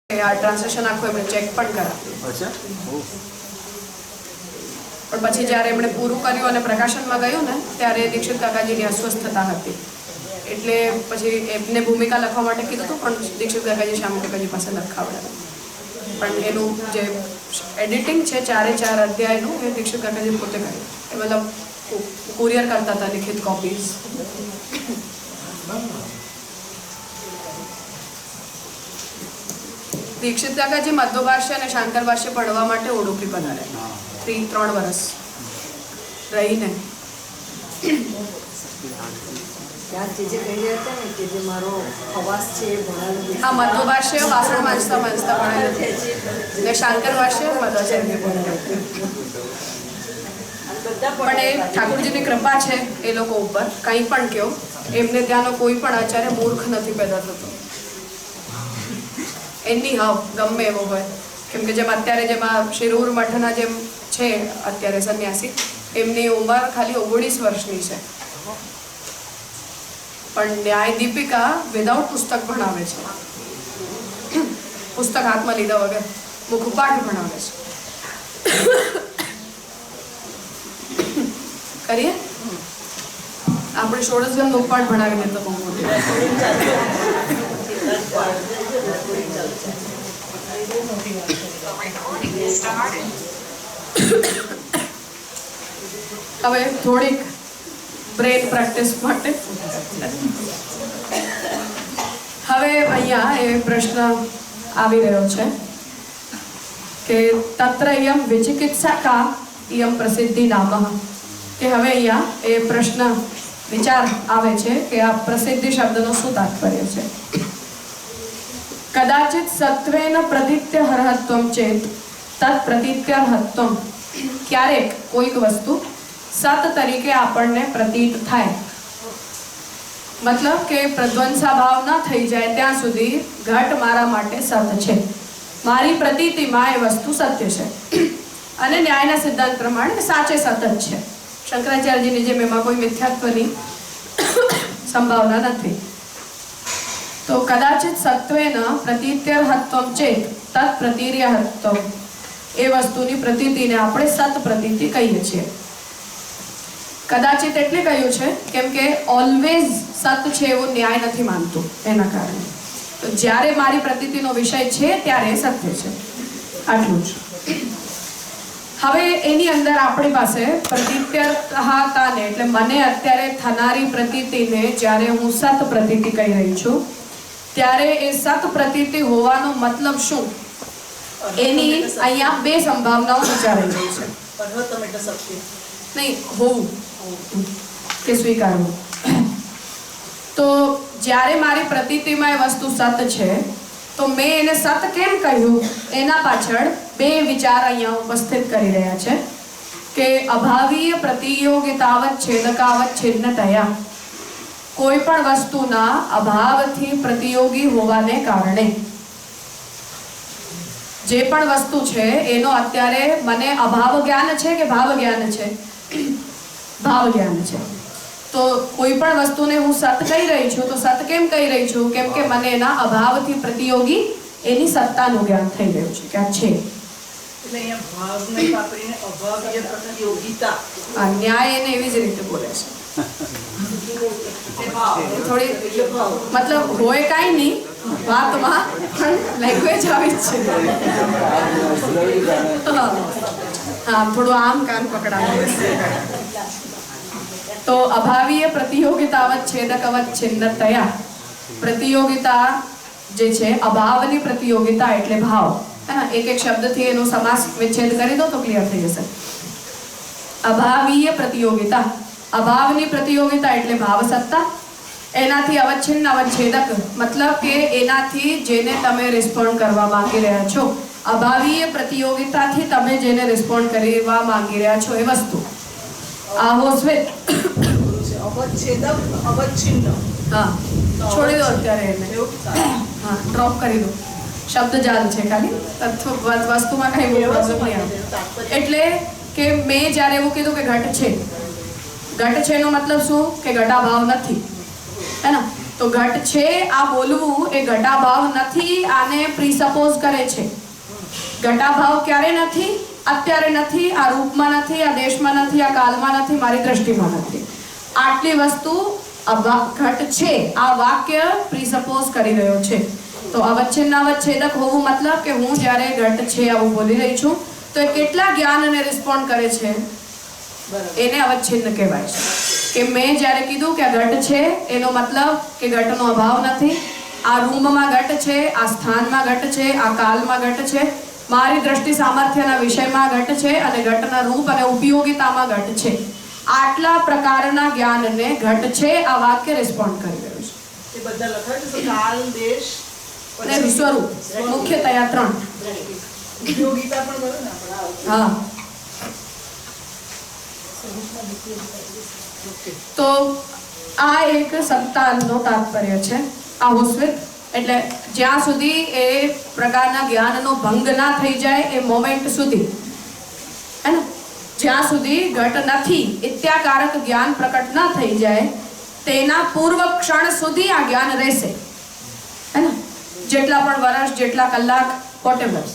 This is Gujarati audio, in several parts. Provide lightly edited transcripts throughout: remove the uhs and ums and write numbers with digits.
આ ટ્રાન્સલેશન આખું એમણે ચેક પણ કરાવ્યું. અચ્છા. પણ પછી જ્યારે એમણે પૂરું કર્યું અને પ્રકાશનમાં ગયું ને ત્યારે દીક્ષિત કાકાજીની અસ્વસ્થતા હતી એટલે પછી એમને ભૂમિકા લખવા માટે કીધું હતું પણ દીક્ષિત કાકાજી શ્યામ કાકાજી પાસે લખાવડાવ્યું. પણ એનું જે એડિટિંગ છે 4 અધ્યાયનું એ દીક્ષિત કાકાજી પોતે કર્યું. એ મતલબ કુરિયર કરતા હતા લિખિત કોપીઝ. દીક્ષિત કાકાજી મધ્ય ભાષ્ય અને શાંકર ભાષ્ય ભણવા માટે ઓડુપી બનાવ્યા 3 વર્ષ રહીને. હા, મધ્ય ભાષ્ય વાસણ માંજતા ભણેલું ને શાંકર ભાષ્ય મધ્વાચાર્ય ભણેલું. પણ એ ઠાકોરજીની કૃપા છે એ લોકો ઉપર. કંઈ પણ કહો, એમને ત્યાંનો કોઈ પણ આચાર્ય મૂર્ખ નથી પેદા થતો. એની હાવ ગમે એવો હોય. કેમ કે જેમ અત્યારે જેમાં શિરૂર મઠના જેમ છે અત્યારે સંન્યાસી, એમની ઉંમર ખાલી 19 વર્ષની છે પણ ન્યાય દીપિકા વિધાઉટ પુસ્તક ભણાવે છે. પુસ્તક હાથમાં લીધા વગર મુખપાઠ ભણાવે છે. કરીએ આપણે ષોડશગમ મુખપાઠ ભણાવીને તો બહુ મોટી. હવે થોડીક બ્રેન પ્રેક્ટિસ માટે હવે અહીંયા એ પ્રશ્ન આવી રહ્યો છે કે તત્ર યમ વિચિકિત્સા કા યમ પ્રસિદ્ધિ નામઃ. કે હવે અહીંયા એ પ્રશ્ન વિચાર આવે છે કે આ પ્રસિદ્ધિ શબ્દનો શું તાત્પર્ય છે. કદાચિત સત્વેન પ્રતીત્ય હરહત્વમ ચેત તત્ પ્રતીત્યર્હત્વમ. ક્યારેક કોઈક વસ્તુ સત તરીકે આપણને પ્રતીત થાય, મતલબ કે પ્રધ્વંસા ભાવ ન થઈ જાય ત્યાં સુધી ઘટ મારા માટે સત છે, મારી પ્રતીતિમાં એ વસ્તુ સત્ય છે અને ન્યાયના સિદ્ધાંત પ્રમાણે સાચે સત જ છે. શંકરાચાર્યજીની જેમ એમાં કોઈ મિથ્યાત્વની સંભાવના નથી. તો કદાચિત સત્વેન પ્રતીત્યર્હત્વમ ચેત તત્ પ્રતીર્યહત્વમ. એ વસ્તુની પ્રતીતિને આપણે સત પ્રતીતિ કહીએ છીએ. કદાચિત એટલે કહ્યું છે કેમ કે ઓલવેઝ સત છે એવું ન્યાય નથી માનતું એના કારણે. તો જ્યારે મારી પ્રતીતિનો વિષય છે ત્યારે સત્ય છે, આટલું જ. હવે એની અંદર આપણી પાસે પ્રતીત્યર્હતાને એટલે મને અત્યારે થનારી પ્રતીતિને જ્યારે હું સત પ્રતીતિ કહી રહી છું ત્યારે એ સત પ્રતીતિ હોવાનો મતલબ શું, એની અહીંયા 2 સંભાવનાઓ વિચારાઈ રહી છે. નહીં, હોવું કે સ્વીકારવું. તો જ્યારે મારી પ્રતીતિમાં એ વસ્તુ સત છે તો મેં એને સત કેમ કહ્યું એના પાછળ 2 વિચાર અહીંયા ઉપસ્થિત કરી રહ્યા છે કે અભાવીય પ્રતિયોગિતાવત છેદકાવત છિન્નતયા. કોઈ પણ વસ્તુના અભાવથી પ્રતિયોગી હોવાને કારણે જે પણ વસ્તુ છે એનો અત્યારે મને અભાવ જ્ઞાન છે કે ભાવ જ્ઞાન છે, ભાવ જ્ઞાન છે. તો કોઈ પણ વસ્તુને હું સત કહી રહી છું તો સત કેમ કહી રહી છું કેમ કે મને એના અભાવથી પ્રતિયોગી એની સત્તાનું જ્ઞાન થઈ રહ્યું છે કે આ છે. એટલે અહીંયા ભાવ નહીં વાપરીને અભાવ્ય પ્રતિયોગિતા. આ ન્યાય એને એવી જ રીતે બોલે છે. થોડી મતલબ હોય કાંઈ નહીં વાતમાં પણ લેંગ્વેજ આવી જ છે. હા, થોડું આમ કાન પકડાવે. તો અભાવીય પ્રતિયોગિતાવત છેદકવત છિન્નતયા. પ્રતિયોગિતા જે છે અભાવની પ્રતિયોગિતા એટલે ભાવ. એક શબ્દથી એનો સમાસ વિચ્છેદ કરી દો તો ક્લિયર થઈ જશે. અભાવીય પ્રતિયોગિતા, અભાવની પ્રતિયોગિતા એટલે ભાવ સત્તા. એનાથી અવચ્છિન્ન અવચ્છેદક મતલબ કે એનાથી જેને તમે રિસ્પોન્ડ કરવા માંગી રહ્યા છો, અભાવીય પ્રતિયોગિતાથી તમે જેને રિસ્પોન્ડ કરવા માંગી રહ્યા છો એ વસ્તુ. આહોસ્વેત અવચ્છેદક અવચ્છિન્ન. હા, છોડી દો અત્યારે એને. હા, ડ્રોપ કરી દો. શબ્દ જાલ છે ખાલી, વસ્તુમાં કઈ પ્રોબ્લેમ નહીં આવે. એટલે કે મેં જ્યારે એવું કીધું કે ઘટ છે, ઘટ છે એનો મતલબ શું કે ઘટાભાવ નથી, હે ને. તો ઘટ છે આ બોલવું એ ઘટાભાવ નથી, આને પ્રીસપોઝ કરે છે. ઘટાભાવ ક્યારે નથી? અત્યારે નથી, આ રૂપમાં નથી, આ દેશમાં નથી, આ કાલમાં નથી, મારી દ્રષ્ટિમાં નથી. આટલી વસ્તુ ઘટ છે આ વાક્ય પ્રીસપોઝ કરી રહ્યો છે. તો અવચ્છિન્ન અવચ્છેદક હોવું મતલબ કે હું જ્યારે ઘટ છે આવું બોલી રહી છું તો એ કેટલા જ્ઞાનને રિસ્પોન્ડ કરે છે એને અવચ્છિન્ન કહેવાય છે. કે મેં જ્યારે કીધું કે આ ઘટ છે એનો મતલબ કે ઘટનો અભાવ નથી, આ રૂમમાં ઘટ છે, આ સ્થાનમાં ઘટ છે, આ કાલમાં ઘટ છે, મારી દ્રષ્ટિ સામર્થ્યના વિષયમાં ઘટ છે અને ઘટના રૂપ અને ઉપયોગિતામાં ઘટ છે. આટલા પ્રકારના જ્ઞાનને ઘટ છે આ વાક્ય રિસ્પોન્ડ કરી રહ્યું છે. એ બધા લખાય છે કાલ, દેશ અને સ્વરૂપ મુખ્યતયા 3. ઉપયોગિતા પણ બરોબર ને આપણે. હા. તો આ એક સત્તાનો તાત્પર્ય છે. આહોસ્વિત એટલે જ્યાં સુધી એ પ્રકારના જ્ઞાનનો ભંગ ના થઈ જાય એ મોમેન્ટ સુધી, હે ને, જ્યાં સુધી ઘટ નથી ઇત્યાકારક જ્ઞાન પ્રકટ ના થઈ જાય તેના પૂર્વ ક્ષણ સુધી આ જ્ઞાન રહેશે, હે ને, જેટલા પણ વર્ષ, જેટલા કલાક, વોટેવર,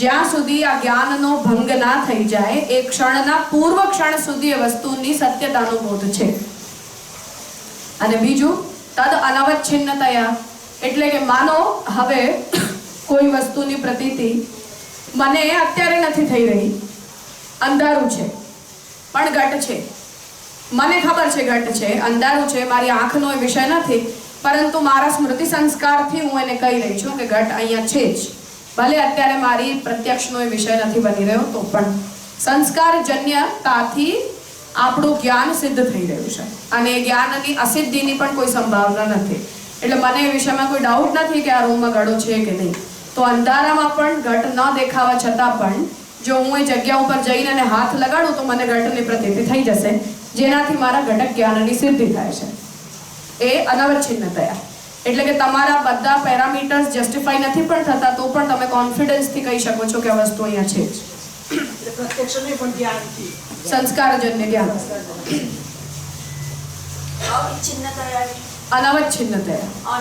જ્યાં સુધી આ જ્ઞાનનો ભંગ ના થઈ જાય એ ક્ષણના પૂર્વ ક્ષણ સુધી એ વસ્તુની સત્યતાનો બોધ છે. અને બીજું તદ અનવચ્છિન્નતયા એટલે કે માનો હવે કોઈ વસ્તુની પ્રતીતિ મને અત્યારે નથી થઈ રહી, અંધારું છે પણ ઘટ છે, મને ખબર છે ઘટ છે, અંધારું છે, મારી આંખનો એ વિષય નથી, પરંતુ મારા સ્મૃતિ સંસ્કારથી હું એને કહી રહી છું કે ઘટ અહીંયા છે જ, ભલે અત્યારે મારી પ્રત્યક્ષનો એ વિષય નથી બની રહ્યો તો પણ સંસ્કારજન્યતાથી આપણું જ્ઞાન સિદ્ધ થઈ રહ્યું છે અને એ જ્ઞાનની અસિદ્ધિની પણ કોઈ સંભાવના નથી. એટલે મને એ વિષયમાં કોઈ ડાઉટ નથી કે આ રૂમમાં ગળો છે કે નહીં. તો અંધારામાં પણ ઘટ ન દેખાવા છતાં પણ જો હું એ જગ્યા ઉપર જઈને અને હાથ લગાડું તો મને ઘટની પ્રતીતિ થઈ જશે, જેનાથી મારા ઘટક જ્ઞાનની સિદ્ધિ થાય છે. એ અનવચ્છિન્નતયા એટલે કે તમારા બધા પેરામીટર્સ જસ્ટિફાઈ નથી પણ થતા તો પણ તમે કોન્ફિડન્સથી કહી શકો છો કે આ વસ્તુ અહીંયા છે જ. પ્રત્યક્ષ નહીં પણ જ્ઞાનથી, સંસ્કારજન્ય જ્ઞાન. અનવચ્છિન્નતયા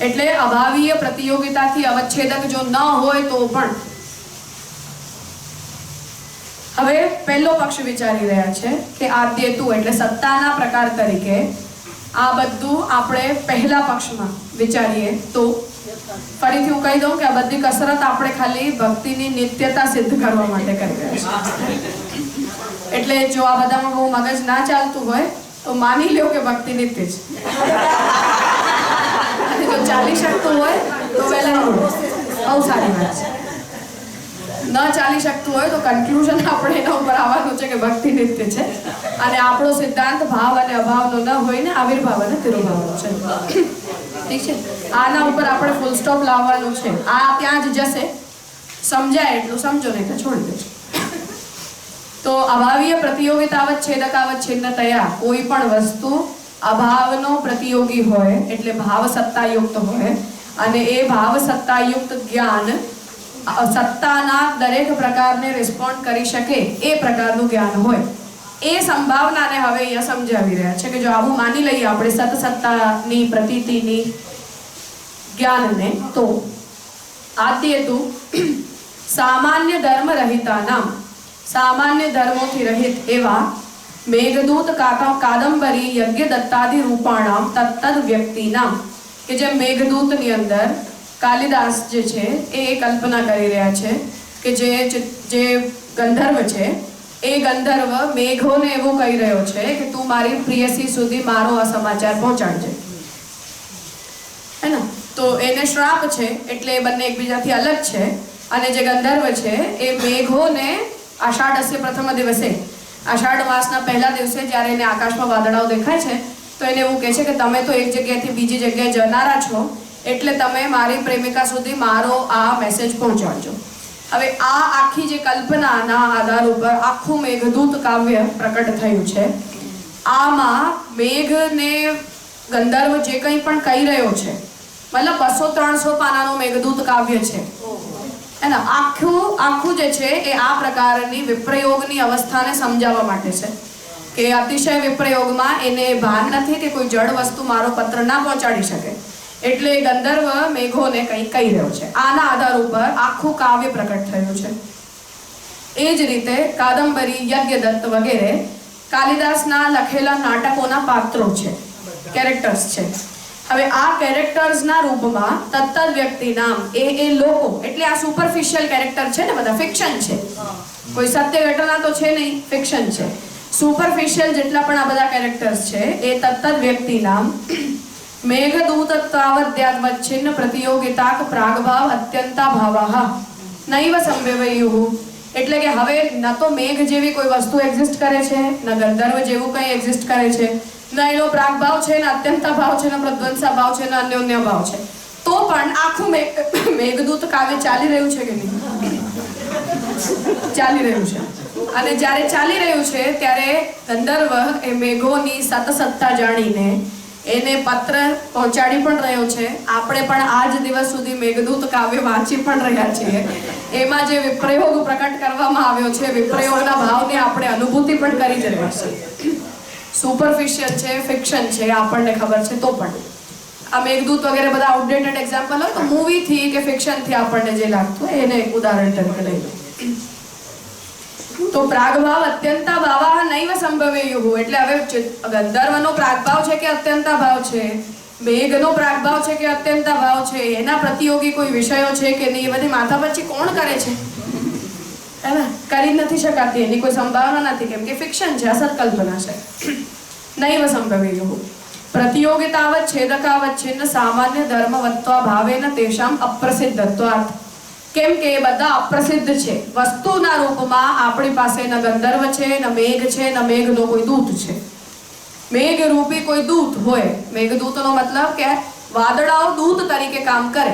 એટલે અભાવીય પ્રતિયોગિતાથી અવચ્છેદક જો ન હોય તો પણ. હવે પહેલો પક્ષ વિચારી રહ્યા છે કે આદ્યતુ એટલે સત્તાના પ્રકાર તરીકે આ બધું આપણે પહેલા પક્ષમાં વિચારીએ તો ફરીથી હું કહી દઉં કે આ બધી કસરત આપણે ખાલી ભક્તિની નિત્યતા સિદ્ધ કરવા માટે કરી રહ્યા છીએ. એટલે જો આ બધામાં બહુ મગજ ના ચાલતું હોય તો માની લ્યો કે ભક્તિ નિત્ય છે, અને જો ચાલી શકતું હોય તો વહેલા બહુ સારી વાત છે. ન ચાલી શકતું હોય તો કન્ક્લુઝન આપણે એના ઉપર આવવાનું છે કે ભક્તિ નિત્ય છે અને આપણો સિદ્ધાંત ભાવ અને અભાવનો ન હોય ને આવિર્ભાવ અને તિરુભાવનો છે. ઠીક છે, આના ઉપર આપણે ફૂલ સ્ટોપ લાવવાનું છે. આ ત્યાં જ જશે, સમજાય એટલું સમજો નહીં તો છોડી દેજો. તો અભાવીય પ્રતિયોગિતા અવચ્છેદક અવચ્છિન્નતયા કોઈ પણ વસ્તુ અભાવનો પ્રતિયોગી હોય એટલે ભાવ સત્તાયુક્ત હોય અને એ ભાવ સત્તાયુક્ત જ્ઞાન સત્તાના દરેક પ્રકારને રિસ્પોન્ડ કરી શકે એ પ્રકારનું જ્ઞાન હોય. એ સંભાવનાને હવે અહીંયા સમજાવી રહ્યા છે કે જો આવું માની લઈએ આપણે સત્તાની પ્રતીતિની જ્ઞાનને તો આદ્યતુ સામાન્ય ધર્મ રહિતાનામ સામાન્ય ધર્મોથી રહિત એવા મેઘદૂત કાદંબરી યજ્ઞ દત્તાદિ રૂપાણામ તત્તદ વ્યક્તિનામ કે જે મેઘદૂતની અંદર કાલિદાસ જે છે એ કલ્પના કરી રહ્યા છે કે જે ગંધર્વ છે એ ગંધર્વ મેઘોને એવું કહી રહ્યો છે કે તું મારી પ્રિયસી સુધી મારો આ સમાચાર પહોંચાડજે, હે ને. તો એને શ્રાપ છે એટલે એ બંને એકબીજાથી અલગ છે અને જે ગંધર્વ છે એ મેઘોને આષાઢસ્ય પ્રથમ દિવસે આષાઢ માસના પહેલા દિવસે જ્યારે એને આકાશમાં વાદળાઓ દેખાય છે તો એને એવું કહે છે કે તમે તો એક જગ્યાએથી બીજી જગ્યાએ જનારા છો એટલે તમે મારી પ્રેમિકા સુધી મારો આ મેસેજ પહોંચાડજો. હવે આ આખી જે કલ્પનાના આધાર ઉપર આખું મેઘદૂત કાવ્ય પ્રકટ થયું છે. આમાં મેઘને ગંધર્વ જે કંઈ પણ કહી રહ્યો છે મતલબ 200-300 પાનાનું મેઘદૂત કાવ્ય છે એના આખું જે છે એ આ પ્રકારની વિપ્રયોગની અવસ્થાને સમજાવવા માટે છે કે અતિશય વિપ્રયોગમાં એને ભાન નથી કે કોઈ જડ વસ્તુ મારો પત્ર ના પહોંચાડી શકે, એટલે ગંધર્વ મેઘોને કંઈ કહી રહ્યો છે. આના આધાર ઉપર આખું કાવ્ય પ્રકટ થયું છે. એ જ રીતે કાદંબરી, યજ્ઞદત્ત વગેરે કાલિદાસના લખેલા નાટકોના પાત્રો છે, કેરેક્ટર્સ છે. હવે આ કેરેક્ટર્સના રૂપમાં તત્ત વ્યક્તિ નામ એ લોકો, એટલે આ સુપરફિશિયલ કેરેક્ટર છે ને, બધા ફિક્શન છે, કોઈ સત્ય ઘટના તો છે નહીં, ફિક્શન છે. સુપરફિશિયલ જેટલા પણ આ બધા કેરેક્ટર્સ છે એ તત્ત વ્યક્તિ નામ મેઘદૂતત્વાવદ્યાદ્વચ્છિન્ન પ્રતિયોગિતાક પ્રાગભાવ અત્યંતા ભાવાહ નૈવ સંભવેયુઃ. એટલે કે હવે ન તો મેઘ જેવી કોઈ વસ્તુ એક્ઝિસ્ટ કરે છે, ન ગંધર્વ જેવું કંઈ એક્ઝિસ્ટ કરે છે, ન એનો પ્રાગભાવ છે, ન અત્યંતા ભાવ છે, ન પ્રધ્વંસા ભાવ છે, ન અન્યોન્ય ભાવ છે. તો પણ આખું મેઘદૂત કાવ્ય ચાલી રહ્યું છે કે નહીં? ચાલી રહ્યું છે. અને જ્યારે ચાલી રહ્યું છે ત્યારે ગંધર્વ એ મેઘોની સતસત્તા જાણીને એને પત્ર પહોંચાડી પણ રહ્યો છે. આપણે પણ આજ દિવસ સુધી મેઘદૂત કાવ્ય વાંચી પણ રહ્યા છીએ. એમાં જે વિપ્રયોગ પ્રકટ કરવામાં આવ્યો છે, વિપ્રયોગના ભાવની આપણે અનુભૂતિ પણ કરી જ રહ્યા છીએ. સુપરફિશિયલ છે, ફિક્શન છે, આપણને ખબર છે. તો પણ આ મેઘદૂત વગેરે બધા આઉટડેટેડ એક્ઝામ્પલ હોય તો મૂવીથી કે ફિક્શનથી આપણને જે લાગતું હોય એને એક ઉદાહરણ તરીકે લઈ લો. તો પ્રાગભાવ અત્યંતા ભાવાહ નૈવ સંભવેયુઃ. એટલે હવે ગંધર્વનો પ્રાગભાવ છે કે અત્યંતા ભાવ છે, મેઘનો પ્રાગભાવ છે કે અત્યંતા ભાવ છે, એના પ્રતિયોગી કોઈ વિષયો છે કે નહીં, એ બધી માથાપચ્ચી કોણ કરે છે? હે ને, કરી નથી શકાતી, એની કોઈ સંભાવના નથી, કેમ કે ફિક્શન છે, અસત કલ્પના છે. નૈવ સંભવેયુઃ પ્રતિયોગિતાવત છેદકાવચ્છિન્ન સામાન્ય ધર્મવત્વા ભાવેન તેષામ અપ્રસિદ્ધત્વાत्. કેમ કે એ બધા અપ્રસિદ્ધ છે. વસ્તુના રૂપમાં આપણી પાસે ન ગંધર્વ છે, ન મેઘ છે, ન મેઘનો કોઈ દૂત છે. મેઘ રૂપી કોઈ દૂત હોય, મેઘદૂતનો મતલબ કે વાદળાઓ દૂત તરીકે કામ કરે.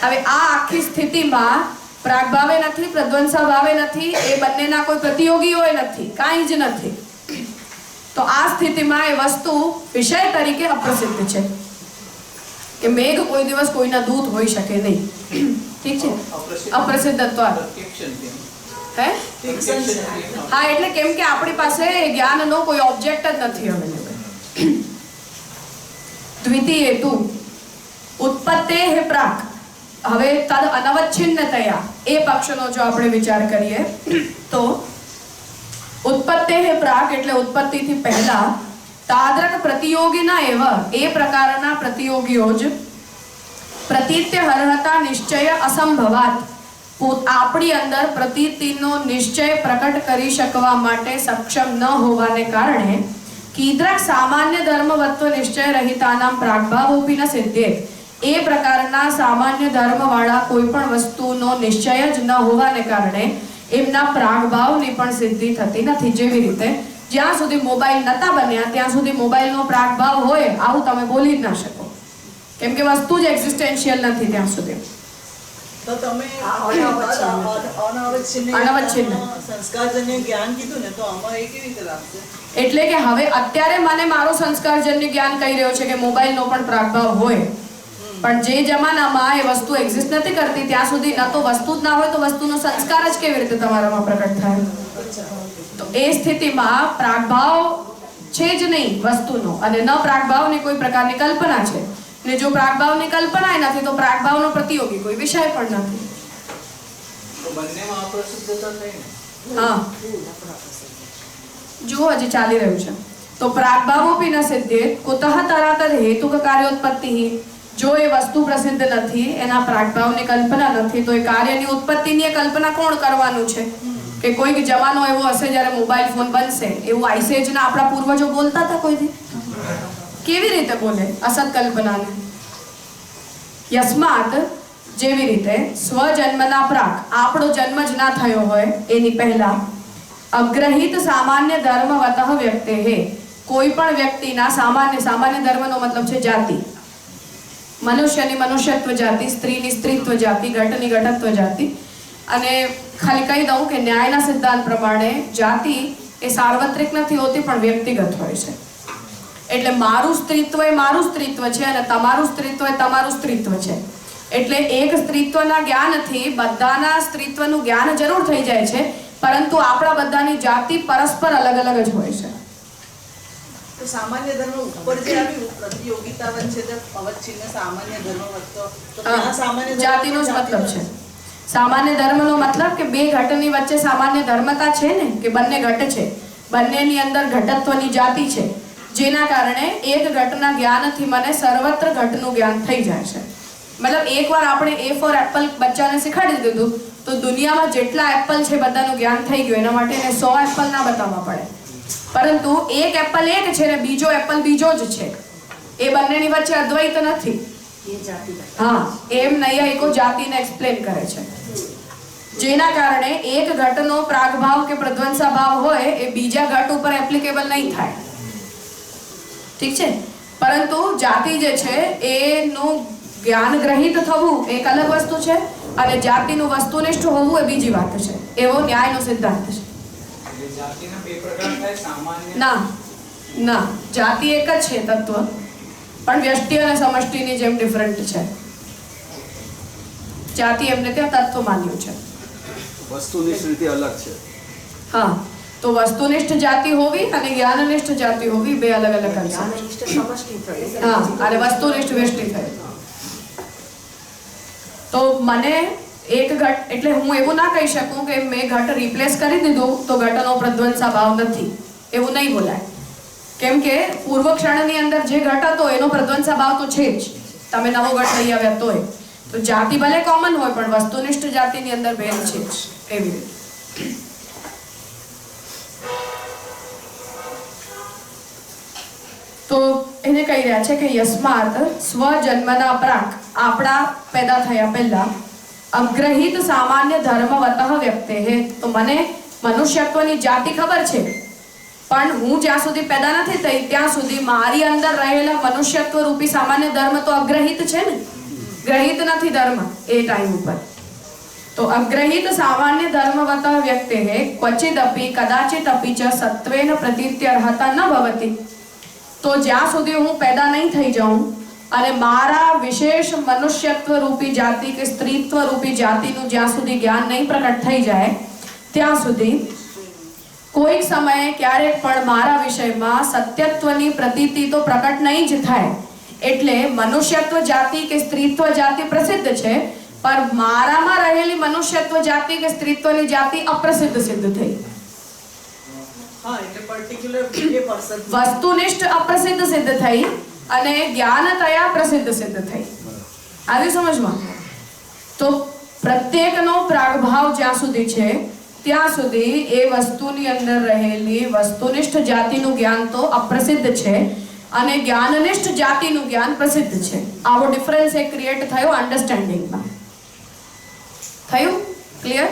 હવે આ આખી સ્થિતિમાં પ્રાગભાવે નથી, પ્રધ્વંસા ભાવે નથી, એ બંનેના કોઈ પ્રતિયોગીઓ નથી, કાંઈ જ નથી. તો આ સ્થિતિમાં એ વસ્તુ વિષય તરીકે અપ્રસિદ્ધ છે કે મેઘ કોઈ દિવસ કોઈના દૂત હોઈ શકે નહીં. ઠીક છે, અપ્રસિદ્ધત્વ. હે, હા, એટલે કેમ કે આપણી પાસે જ્ઞાનનો કોઈ ઓબ્જેક્ટ જ નથી અવેલેબલ. દ્વિતીય હેતુ ઉત્પત્તેઃ પ્રાક. હવે તદ અનવચ્છિન્નતયા એ પક્ષનો જો આપણે વિચાર કરીએ તો ઉત્પત્તેઃ પ્રાક એટલે ઉત્પત્તિથી પહેલા તાદ્રક પ્રતિયોગિના એવ એ પ્રકારના પ્રતિયોગીઓ જ પ્રતીત્ય હર્હતા નિશ્ચય અસંભવાત આપણી અંદર પ્રતીતિનો નિશ્ચય પ્રકટ કરી શકવા માટે સક્ષમ ન હોવાને કારણે કીદ્રક સામાન્ય ધર્મવત્વ નિશ્ચય રહિતાનામ પ્રાગભાવોપી ન સિદ્ધેત. એ પ્રકારના સામાન્ય ધર્મવાળા કોઈ પણ વસ્તુનો નિશ્ચય જ ન હોવાને કારણે એમના પ્રાગભાવની પણ સિદ્ધિ થતી નથી. જેવી રીતે જ્યાં સુધી મોબાઈલ નતા બન્યા ત્યાં સુધી મોબાઈલનો પ્રાગભાવ હોય આવું તમે બોલી જ ના શકો, કેમ કે વસ્તુ જ એક્ઝિસ્ટેન્શિયલ નથી ત્યાં સુધી. તો તમે અનવચ્છિન્ન સંસ્કારજન્ય જ્ઞાન કીધું ને, તો આમાં એ કેવી રીતે લાગશે? એટલે કે હવે અત્યારે મને મારો સંસ્કારજન્ય જ્ઞાન કહી રહ્યો છે કે મોબાઈલનો પણ પ્રાગભાવ હોય, પણ જે જમાનામાં એ વસ્તુ એક્ઝિસ્ટ નથી કરતી ત્યાં સુધી ન તો વસ્તુ જ ના હોય તો વસ્તુનો સંસ્કાર જ કેવી રીતે તમારામાં પ્રકટ થાય? તો એ સ્થિતિમાં પ્રાગભાવ છે જ નહીં વસ્તુનો, અને ન પ્રાગભાવની કોઈ પ્રકારની કલ્પના છે, ને જો પ્રાગભાવની કલ્પના નથી તો પ્રાગભાવનો પ્રતિયોગી કોઈ વિષય પણ નથી. તો બંનેમાં અપ્રસિદ્ધતા થઈ ને. હા, જુઓ હજી ચાલી રહ્યું છે. તો પ્રાગભાવોપી ન સિદ્ધે કુતઃ તરાતર હેતુક કાર્યોત્પત્તિ. જો એ વસ્તુ પ્રસિદ્ધ નથી, એના પ્રાગભાવની કલ્પના નથી, તો એ કાર્યની ઉત્પત્તિની કલ્પના કોણ કરવાનું છે? કે કોઈક જમાનો એવો હશે જ્યારે મોબાઈલ ફોન બનશે, એવું આઈસેજના આપણા પૂર્વજો બોલતા હતા કોઈથી? કેવી રીતે બોલે અસત કલ્પનાને? યસ્માત જેવી રીતે સ્વજન્મના પ્રાક, આપણો જન્મ જ ના થયો હોય એની પહેલા અગ્રહિત સામાન્ય ધર્મવતઃ વ્યક્તેઃ, કોઈ પણ વ્યક્તિના સામાન્ય ધર્મનો મતલબ છે જાતિ. મનુષ્યની મનુષ્યત્વ જાતિ, સ્ત્રીની સ્ત્રીત્વ જાતિ, ઘટની ઘટત્વ જાતિ. અને ખાલી કહી દઉં કે ન્યાયના સિદ્ધાંત પ્રમાણે જાતિ એ સાર્વત્રિક નથી હોતી પણ વ્યક્તિગત હોય છે. એટલે મારું સ્ત્રીત્વ એ મારું સ્ત્રીત્વ છે અને તમારું સ્ત્રીત્વ એ તમારું સ્ત્રીત્વ છે. એટલે એક સ્ત્રીત્વના જ્ઞાનથી બધાના સ્ત્રીત્વનું જ્ઞાન જરૂર થઈ જાય છે, પરંતુ આપણા બધાની જાતિ પરસ્પર અલગ અલગ જ હોય છે. તો સામાન્ય ધર્મ ઉપર જે આવ્યું પ્રતિયોગિતા વચ્ચે જે અવચ્છિન્ન સામાન્ય ધર્મ વચ્ચે તો ત્યાં સામાન્ય ધર્મ જાતિનો જ મતલબ છે. સામાન્ય ધર્મનો મતલબ કે બે ઘટની વચ્ચે સામાન્ય ધર્મતા છે ને, કે બંને ઘટ છે, બંનેની અંદર ઘટત્વની જાતિ છે, જેના કારણે એક ઘટના જ્ઞાનથી મને સર્વત્ર ઘટનું જ્ઞાન થઈ જાય છે. મતલબ એકવાર આપણે A ફોર એપલ બચ્ચાને શીખવાડી દીધું તો દુનિયામાં જેટલા એપલ છે બધાનું જ્ઞાન થઈ ગયું. એના માટે એને 100 એપલ ના બતાવવા પડે, પરંતુ એક એપલ એક છે ને બીજો એપલ બીજો જ છે. એ બંનેની વચ્ચે અદ્વૈત નથી. એ જાતિ હા, એમ નૈયાયિકો જાતિને એક્સપ્લેન કરે છે, જેના કારણે એક ઘટનો પ્રાગભાવ કે પ્રધ્વંસાભાવ હોય એ બીજા ઘટ ઉપર એપ્લિકેબલ નહીં થાય. ઠીક છે, પરંતુ જાતિ જે છે એનું જ્ઞાન ગ્રહિત થવું એક અલગ વસ્તુ છે અને જાતિનું વસ્તુનિષ્ઠ હોવું એ બીજી વાત છે. એવો ન્યાયનો સિદ્ધાંત છે. એટલે જાતિના બે પ્રકાર થાય, સામાન્ય ના ના, જાતિ એક જ છે તત્વ, પણ વ્યષ્ટિ અને સમષ્ટિની જેમ ડિફરન્ટ છે. જાતિ એમને ત્યાં તત્વ માન્યું છે. વસ્તુનિષ્ઠ રીતે અલગ છે. હા, તો વસ્તુનિષ્ઠ જાતિ હોવી અને જ્ઞાનનિષ્ઠ જાતિ હોવી બે અલગ અલગ અંશ છે. અનિષ્ટ સમષ્ટિ થયું. હા, અને વસ્તુનિષ્ઠ વ્યષ્ટિ થઈ. તો મને એક ઘટ એટલે હું એવું ના કહી શકું કે મેં ઘટ રિપ્લેસ કરી દીધું તો ઘટનો પ્રધ્વંસાભાવ નથી, એવું નહીં બોલાય. કેમ કે પૂર્વ ક્ષણની અંદર જે ઘટ હતો એનો પ્રધ્વંસાભાવ તો છે જ. તમે નવો ઘટ લઈ આવ્યા તોય તો જાતિ ભલે કોમન હોય પણ વસ્તુનિષ્ઠ જાતિની અંદર ભેદ છે જ. એવી રીતે તો એને કહી રહ્યા છે કે યસ્માત સ્વજન્મના પ્રાક, આપણા પેદા થયા પહેલા અગ્રહિત સામાન્ય ધર્મવતઃ વ્યક્તે, તો મને મનુષ્યત્વની જાતિ ખબર છે, પણ હું જ્યાં સુધી પેદા નથી થઈ ત્યાં સુધી મારી અંદર રહેલા મનુષ્યત્વ રૂપી સામાન્ય ધર્મ તો અગ્રહિત છે ને, ગ્રહિત નથી ધર્મ એ ટાઈમ ઉપર. તો અગ્રહિત સામાન્ય ધર્મવતઃ વ્યક્તે ક્વચિદપી કદાચિદપી ચ સત્વેન પ્રતીત્યર્હતા ન ભવતિ. તો જ્યાં સુધી હું પેદા નહીં થઈ જાઉં અને મારા વિશેષ મનુષ્યત્વ રૂપી જાતિ કે સ્ત્રીત્વ રૂપી જાતિનું જ્યાં સુધી જ્ઞાન નહીં પ્રકટ થઈ જાય ત્યાં સુધી કોઈક સમયે ક્યારેક પણ મારા વિષયમાં સત્યત્વની પ્રતીતિ તો પ્રકટ નહીં જ થાય. એટલે મનુષ્યત્વ જાતિ કે સ્ત્રીત્વ જાતિ પ્રસિદ્ધ છે, પણ મારામાં રહેલી મનુષ્યત્વ જાતિ કે સ્ત્રીત્વની જાતિ અપ્રસિદ્ધ સિદ્ધ થઈ. હા, એટલે પર્ટિક્યુલર એ પર્સન વસ્તુનિષ્ઠ અપ્રસિદ્ધ સિદ્ધ થઈ અને જ્ઞાનતયા પ્રસિદ્ધ સિદ્ધ થઈ. આવી સમજમાં? તો પ્રત્યેકનો પ્રાગભાવ જ્યાં સુધી છે ત્યાં સુધી એ વસ્તુની અંદર રહેલી વસ્તુનિષ્ઠ જાતિનું જ્ઞાન તો અપ્રસિદ્ધ છે અને જ્ઞાનનિષ્ઠ જાતિનું જ્ઞાન પ્રસિદ્ધ છે. આવો ડિફરન્સ એક ક્રિએટ થયો અન્ડરસ્ટેન્ડિંગમાં. થયું ક્લિયર?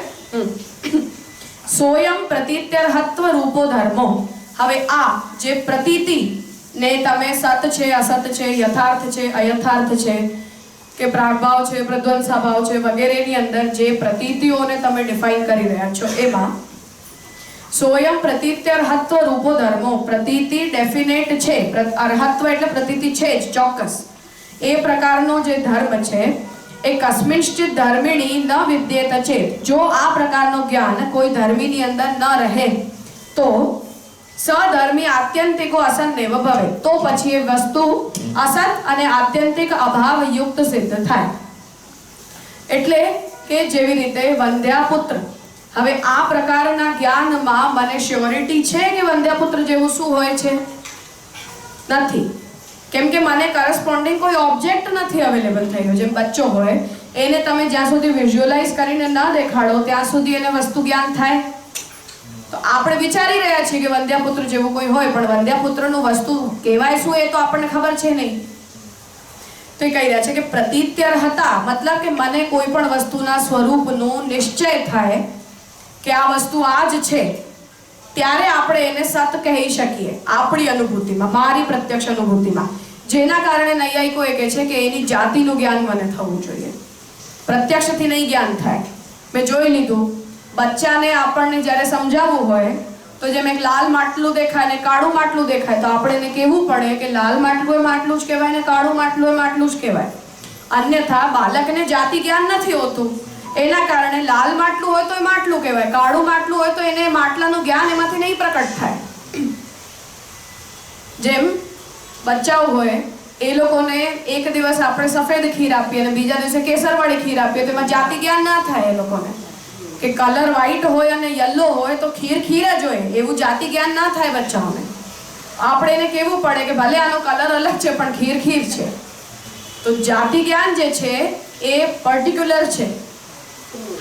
સોયમ પ્રતીત્યર્હત્વ રૂપો ધર્મો. હવે આ જે પ્રતીતિ ને તમે સત છે અસત છે યથાર્થ છે અયથાર્થ છે કે પ્રાગભાવ છે પ્રધ્વંસાભાવ છે વગેરેની અંદર જે પ્રતીતિઓને તમે ડિફાઇન કરી રહ્યા છો એમાં સોયમ પ્રતીત્યર્હત્વ રૂપો ધર્મો, પ્રતીતિ ડેફિનેટ છે, અર્હત્વ એટલે પ્રતીતિ છે જ ચોક્કસ, એ પ્રકારનો જે ધર્મ છે એ કસ્મિંશ્ચિત ધર્મિણી ન વિદ્યેત ચેત. જો આ પ્રકારનું જ્ઞાન કોઈ ધર્મીની અંદર ન રહે તો સધર્મી આત્યંતિકો અસન્નેવ ભવે, તો પછી એ વસ્તુ અસત અને આત્યંતિક અભાવ યુક્ત સિદ્ધ થાય. એટલે કે જેવી રીતે વંધ્યાપુત્ર, હવે આ પ્રકારના જ્ઞાનમાં મને શ્યોરિટી છે કે વંધ્યાપુત્ર જેવું શું હોય છે? નથી. કેમ કે મને કરસ્પોન્ડિંગ કોઈ ઓબ્જેક્ટ નથી અવેલેબલ થયો. જેમ બચ્ચો હોય એને તમે જ્યાં સુધી વિઝ્યુઅલાઇઝ કરીને ન દેખાડો ત્યાં સુધી એને વસ્તુ જ્ઞાન થાય. તો આપણે વિચારી રહ્યા છીએ કે વંધ્યાપુત્ર જેવું કોઈ હોય, પણ વંધ્યાપુત્રનું વસ્તુ કહેવાય શું એ તો આપણને ખબર છે નહીં. તો એ કહી રહ્યા છે કે પ્રતીત્યર્હતા મતલબ કે મને કોઈ પણ વસ્તુના સ્વરૂપનું નિશ્ચય થાય કે આ વસ્તુ આ જ છે, ત્યારે આપણે એને સત કહી શકીએ આપણી અનુભૂતિમાં, મારી પ્રત્યક્ષ અનુભૂતિમાં. જેના કારણે નૈયાયિકો એ કહે છે કે એની જાતિનું જ્ઞાન મને થવું જોઈએ, પ્રત્યક્ષથી નહીં જ્ઞાન થાય. મેં જોઈ લીધું બચ્ચાને આપણને જ્યારે સમજાવવું હોય તો જેમ એક લાલ માટલું દેખાય ને કાળું માટલું દેખાય તો આપણે એને કહેવું પડે કે લાલ માટલું એ માટલું જ કહેવાય ને કાળું માટલું એ માટલું જ કહેવાય. અન્યથા બાળકને જાતિ જ્ઞાન નથી હોતું, એના કારણે લાલ માટલું હોય તો એ માટલું કહેવાય, કાળું માટલું હોય તો એને માટલાનું જ્ઞાન એમાંથી નહીં પ્રકટ થાય. જેમ બચ્ચાઓ હોય એ લોકોને એક દિવસ આપણે સફેદ ખીર આપીએ અને બીજા દિવસે કેસરવાળી ખીર આપીએ તો એમાં જાતિ જ્ઞાન ના થાય એ લોકોને કે કલર વ્હાઈટ હોય અને યલો હોય તો ખીર ખીર જ હોય એવું જાતિ જ્ઞાન ના થાય બચ્ચાઓને. આપણે એને કહેવું પડે કે ભલે આનો કલર અલગ છે પણ ખીર ખીર છે. તો જાતિ જ્ઞાન જે છે એ પર્ટિક્યુલર છે.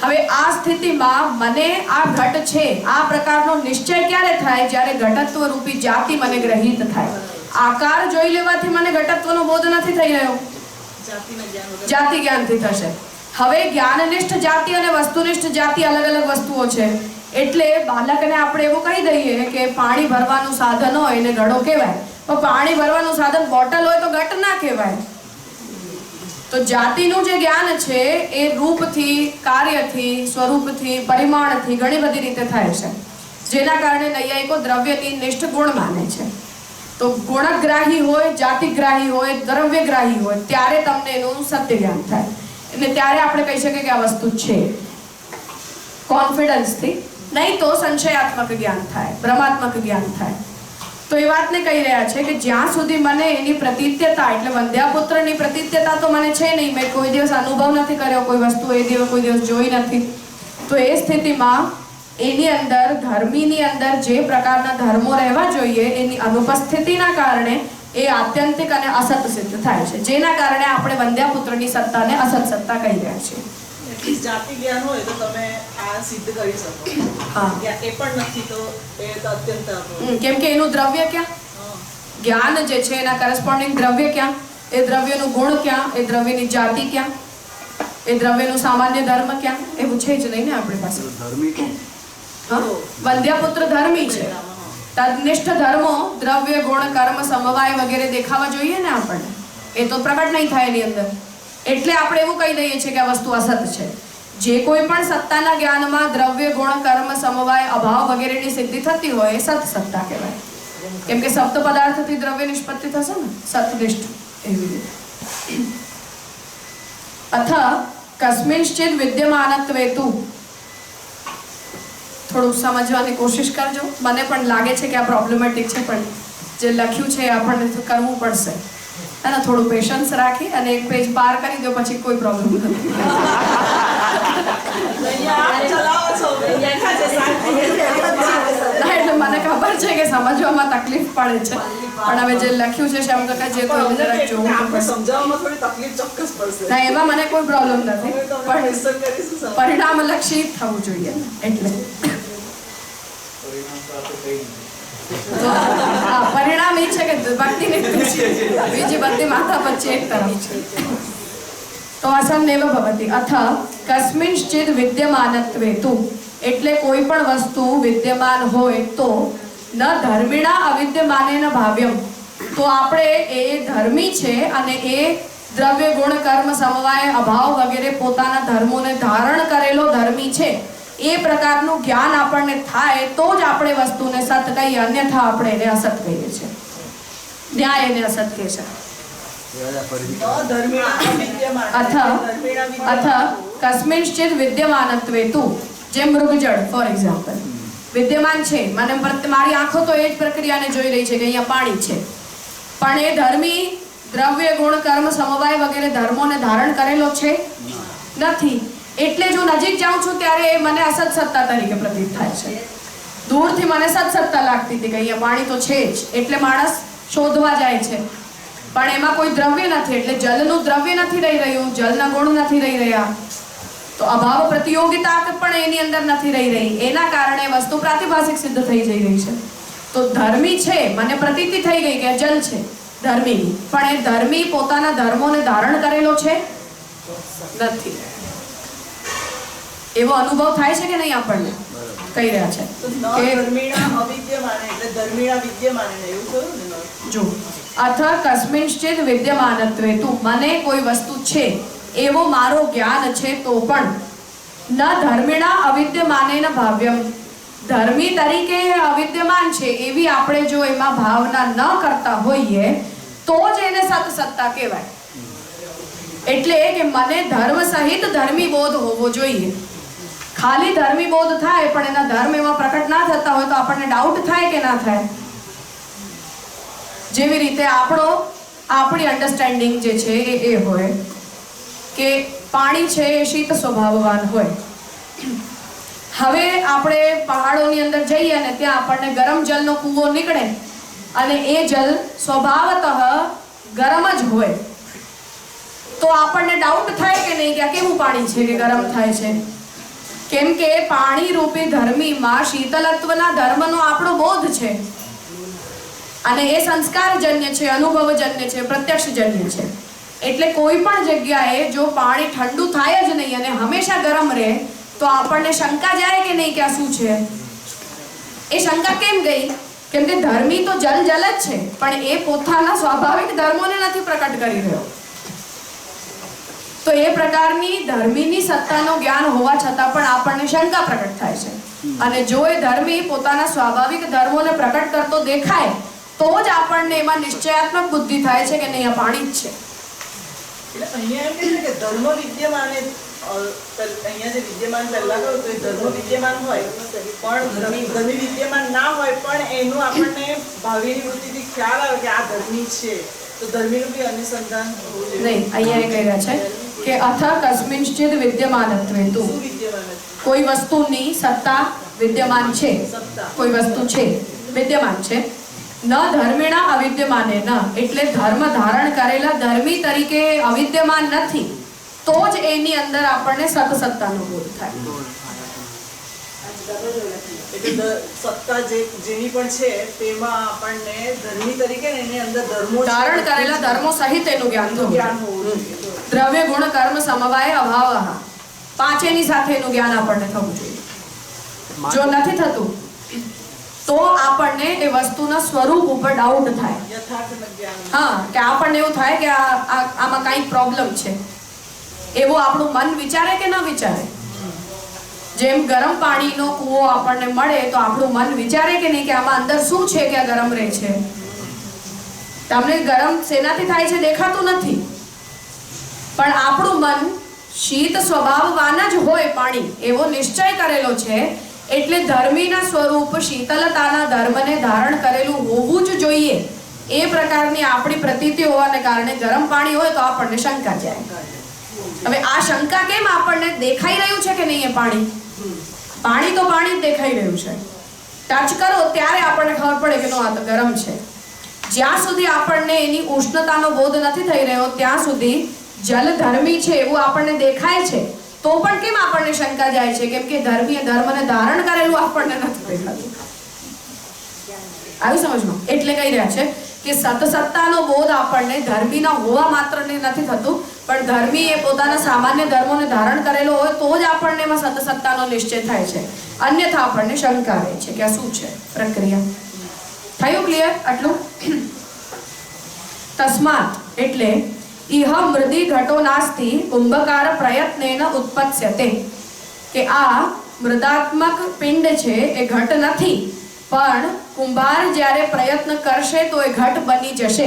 હવે આ સ્થિતિમાં મને આ ઘટ છે આ પ્રકારનો નિશ્ચય ક્યારે થાય? જ્યારે ઘટત્વ રૂપી જાતિ મને ગ્રહિત થાય. આકાર જોઈ લેવાથી મને ઘટત્વનો બોધ નથી થઈ રહ્યો, જાતિ જ્ઞાનથી થશે. હવે જ્ઞાનનિષ્ઠ જાતિ અને વસ્તુનિષ્ઠ જાતિ અલગ અલગ વસ્તુઓ છે. એટલે બાળકને આપણે એવું કહી દઈએ કે પાણી ભરવાનું સાધન હોય એને ઘડો કહેવાય, પણ પાણી ભરવાનું સાધન બોટલ હોય તો ઘટ ના કહેવાય. તો જાતિનું જે જ્ઞાન છે એ રૂપથી, કાર્યથી, સ્વરૂપથી, પરિમાણથી ઘણી બધી રીતે થાય છે, જેના કારણે નૈયાયિકો દ્રવ્યની નિષ્ઠ ગુણ માને છે. તો ગુણગ્રાહી હોય, જાતિગ્રાહી હોય, દ્રવ્યગ્રાહી હોય ત્યારે તમને એનું સત્ય જ્ઞાન થાય અને ત્યારે આપણે કહી શકીએ કે આ વસ્તુ છે કોન્ફિડન્સથી. નહીં તો સંશયાત્મક જ્ઞાન થાય, ભ્રમાત્મક જ્ઞાન થાય. તો એ વાતને કહી રહ્યા છે કે જ્યાં સુધી મને એની પ્રતીત્યતા એટલે વંધ્યાપુત્રની પ્રતીત્યતા તો મને છે નહીં, મેં કોઈ દિવસ અનુભવ નથી કર્યો, કોઈ વસ્તુ એ દિવસ કોઈ દિવસ જોઈ નથી. તો એ સ્થિતિમાં એની અંદર ધર્મીની અંદર જે પ્રકારના ધર્મો રહેવા જોઈએ એની અનુપસ્થિતિના કારણે એ આત્યંતિક અને અસત સિદ્ધ થાય છે, જેના કારણે આપણે વંધ્યાપુત્રની સત્તાને અસત સત્તા કહી રહ્યા છીએ. જાતિ જ્ઞાન હોય તો તમે આ સિદ્ધ કરી શકો. હા, એ પણ નથી તો એ તો અત્યંત કેમ કે એનું દ્રવ્ય ક્યાં? જ્ઞાન જે છે એના કરસ્પોન્ડિંગ દ્રવ્ય ક્યાં? એ દ્રવ્યનું ગુણ ક્યાં? એ દ્રવ્યની જાતિ ક્યાં? એ દ્રવ્યનું સામાન્ય ધર્મ ક્યાં? એવું છે જ નહીં ને આપણી પાસે. ધર્મી કોણ? હા, વંધ્યાપુત્ર ધર્મી છે. તદનિષ્ઠ ધર્મો દ્રવ્ય, ગુણ, કર્મ, સમવાય વગેરે દેખાવા જોઈએ ને આપણને. એ તો પ્રગટ નહીં થાય એની અંદર. એટલે આપણે એવું કહી દઈએ છીએ કે આ વસ્તુ અસત છે. જે કોઈ પણ સત્તાના જ્ઞાનમાં દ્રવ્ય, ગુણ, કર્મ, સમવાય, અભાવ વગેરેની સિદ્ધિ થતી હોય એ સત સત્તા કહેવાય. કેમ કે સપ્ત પદાર્થથી દ્રવ્ય નિષ્પત્તિ થશે ને, સતનિષ્ઠ એવી રીતે. અથ કસ્મિંશ્ચિદ વિદ્યમાનત્વેતુ. થોડું સમજવાની કોશિશ કરજો. મને પણ લાગે છે કે આ પ્રોબ્લેમેટિક છે, પણ જે લખ્યું છે એ આપણને કરવું પડશે. અને થોડું પેશન્સ રાખી અને એક પેજ પાર કરી દો પછી કોઈ પ્રોબ્લેમ નથી. એટલે મને ખબર છે કે સમજવામાં તકલીફ પડે છે, પણ હવે જે લખ્યું છે શબ્દ કે જે કોઈ જરાક જોવું સમજાવવામાં થોડી તકલીફ ચોક્કસ પડશે. ના, એમાં મને કોઈ પ્રોબ્લેમ નથી, પણ પરિણામલક્ષી થવું જોઈએ. એટલે પરિણામ એ છે કે ભક્તિની બીજી બધી માથા વચ્ચે એક તરફ છે. તો અસન્નેવ ભવતિ. અથ કસ્મિંશ્ચિદ વિદ્યમાનત્વેતુ. એટલે કોઈ પણ વસ્તુ વિદ્યમાન હોય તો ન ધર્મિણા અવિદ્યમાનેન ભાવ્યમ. તો આપણે એ ધર્મી છે અને એ દ્રવ્ય, ગુણ, કર્મ, સમવાય, અભાવ વગેરે પોતાના ધર્મોને ધારણ કરેલો ધર્મી છે એ પ્રકારનું જ્ઞાન આપણને થાય તો જ આપણે વસ્તુને સત કહીએ, અન્યથા આપણે એને અસત કહીએ છીએ. ન્યાય એને અસત કહે છે. અથ કસ્મિંશ્ચિદ વિદ્યમાનત્વેતુ. જેમ મૃગજળ ફોર એક્ઝામ્પલ વિદ્યમાન છે, મને મારી આંખો તો એ જ પ્રક્રિયાને જોઈ રહી છે કે અહીંયા પાણી છે, પણ એ ધર્મી દ્રવ્ય, ગુણ, કર્મ, સમવાય વગેરે ધર્મોને ધારણ કરેલો છે નથી. એટલે જો નજીક જાઉં છું ત્યારે એ મને અસત સત્તા તરીકે પ્રતીત થાય છે. દૂરથી મને સત સત્તા લાગતી હતી કે અહીંયા પાણી તો છે જ, એટલે માણસ શોધવા જાય છે, પણ એમાં કોઈ દ્રવ્ય નથી. એટલે જલનું દ્રવ્ય નથી રહી રહ્યું, જલના ગુણ નથી રહી રહ્યા, તો અભાવ પ્રતિયોગિતા પણ એની અંદર નથી રહી રહી. એના કારણે વસ્તુ પ્રાતિભાષિક સિદ્ધ થઈ જઈ રહી છે. તો ધર્મી છે, મને પ્રતીતિ થઈ ગઈ કે જલ છે ધર્મીની, પણ એ ધર્મી પોતાના ધર્મોને ધારણ કરેલો છે નથી. એવો અનુભવ થાય છે કે નહીં આપણને? કહી રહ્યા છે કે જો અથ કસ્મિંશ્ચિદ વિદ્યમાનત્વેતુ. મને કોઈ વસ્તુ છે એવો મારો જ્ઞાન છે તો પણ ન ધર્મિણા અવિદ્યમાનેન ભાવ્યમ. ધર્મી તરીકે અવિદ્યમાન છે એવી આપણે જો એમાં ભાવના ન કરતા હોઈએ તો જ એને સત સત્તા કહેવાય. એટલે કે મને ધર્મ સહિત ધર્મી બોધ હોવો જોઈએ. ખાલી ધર્મી બોધ થાય પણ એના ધર્મ એમાં પ્રકટ ના થતા હોય તો આપણને ડાઉટ થાય કે ના થાય? જેવી રીતે આપણી અન્ડરસ્ટેન્ડિંગ જે છે એ હોય કે પાણી છે એ શીત સ્વભાવવાન હોય. હવે આપણે પહાડોની અંદર જઈએ અને ત્યાં આપણને ગરમ જલનો કૂવો નીકળે અને એ જલ સ્વભાવતઃ ગરમ જ હોય તો આપણને ડાઉટ થાય કે નહીં કે આ કેવું પાણી છે કે ગરમ થાય છે? કેમ કે પાણી રૂપી ધર્મીમાં શીતલત્વના ધર્મનો આપણો બોધ છે અને એ સંસ્કારજન્ય છે, અનુભવજન્ય છે, પ્રત્યક્ષજન્ય છે. એટલે કોઈ પણ જગ્યાએ જો પાણી ઠંડુ થાય જ નહીં અને હંમેશા ગરમ રહે તો આપણને શંકા જાય કે નહીં કે આ શું છે? એ શંકા કેમ ગઈ? કેમ કે ધર્મી તો જલ જ છે, પણ એ પોતાના સ્વાભાવિક ધર્મોને નથી પ્રકટ કરી રહ્યો. તો એ પ્રકારની ધર્મીની સત્તાનો જ્ઞાન હોવા છતાં પણ આપણને શંકા પ્રકટ થાય છે. અને જો એ ધર્મી પોતાના સ્વાભાવિક ધર્મોને પ્રકટ કરતો દેખાય તો જ આપણને એમાં નિશ્ચયાત્મક બુદ્ધિ થાય છે કે નહીં આ પાણી જ છે. એટલે અહીંયા એમ કહે છે કે ધર્મ વિદ્યમાન અહીંયા જે વિદ્યમાન પહેલા કહ્યું તો એ ધર્મ વિદ્યમાન હોય પણ ધર્મી વિદ્યમાન ના હોય પણ એનું આપણને ભાવિની વૃત્તિથી ખ્યાલ આવે કે આ ધર્મી છે તો ધર્મીનું બી અનુસંધાન હોવું જોઈએ. નહીં, અહીંયા એ કહી રહ્યા છે કે અથ કસ્મિંશ્ચિદ વિદ્યમાનત્વે તુ, શું વિદ્યમાન છે? કોઈ વસ્તુની સત્તા વિદ્યમાન છે, કોઈ વસ્તુ છે વિદ્યમાન છે. ન ધર્મિણા અવિદ્યમાને ન, એટલે ધર્મ ધારણ કરેલા ધર્મી તરીકે અવિદ્યમાન નથી તો જ એની અંદર આપણને સત્સત્તાનો બોધ થાય. એટલે સત્તા જેની પણ છે તેમાં આપણને ધર્મી તરીકે એની અંદર ધર્મો ધારણ કરેલા ધર્મો સહિત એનું જ્ઞાન થવું. હોવું જોઈએ. દ્રવ્ય ગુણ કર્મ સમવાય અભાવ, પાંચેની સાથે એનું જ્ઞાન આપણને થવું જોઈએ. જો નથી થતું તો આપણને એ વસ્તુના સ્વરૂપ ઉપર ડાઉટ થાય. યથાર્થ જ્ઞાન. હા, કે આપણને એવું થાય કે આમાં કંઈક પ્રોબ્લેમ છે એવું આપણું મન વિચારે કે ન વિચારે. જેમ ગરમ પાણીનો કૂવો આપણને મળે તો આપણું મન વિચારે કે નહીં કે આમાં અંદર શું છે કે આ ગરમ રહે છે? તમને ગરમ શેનાથી થાય છે દેખાતું નથી, પણ આપણું મન શીત સ્વભાવવાન જ હોય પાણી એવો નિશ્ચય કરેલો છે. એટલે ધર્મીના સ્વરૂપ શીતલતાના ધર્મને ધારણ કરેલું હોવું જ જોઈએ એ પ્રકારની આપણી પ્રતીતિ હોવાને કારણે ગરમ પાણી હોય તો આપણને શંકા જાય. હવે આ શંકા કેમ આપણને દેખાઈ રહ્યું છે કે નહીં? એ પાણી તો પાણી જ દેખાઈ રહ્યું છે. ટચ કરો ત્યારે આપણને ખબર પડે કે આ તો ગરમ છે. જ્યાં સુધી આપણને એની ઉષ્ણતાનો બોધ નથી થઈ રહ્યો ત્યાં સુધી જલ ધર્મી છે એવું આપણને દેખાય છે તો પણ કેમ આપણને શંકા જાય છે? કેમ કે ધર્મીએ ધર્મને ધારણ કરેલું આપણને નથી દેખાતું. આવી સમજમાં? એટલે કહી રહ્યા છે કે સત્સત્તાનો બોધ આપણને ધર્મીના હોવા માત્રને નથી થતું, પણ ધર્મી એ પોતાના સામાન્ય ધર્મોને ધારણ કરેલો હોય તો જ આપણને એમાં સત્સત્તાનો નિશ્ચય થાય છે. અન્યથા આપણને શંકા રહે છે કે આ શું છે પ્રક્રિયા. થયું ક્લિયર આટલું? તસ્માત એટલે ઇહ મૃદી ઘટો નાસ્તિ કુંભકાર પ્રયત્નેન ઉત્પત્સ્યતે, કે આ મૃદાત્મક પિંડ છે એ ઘટ નથી પણ કુંભાર જ્યારે પ્રયત્ન કરશે તો એ ઘટ બની જશે.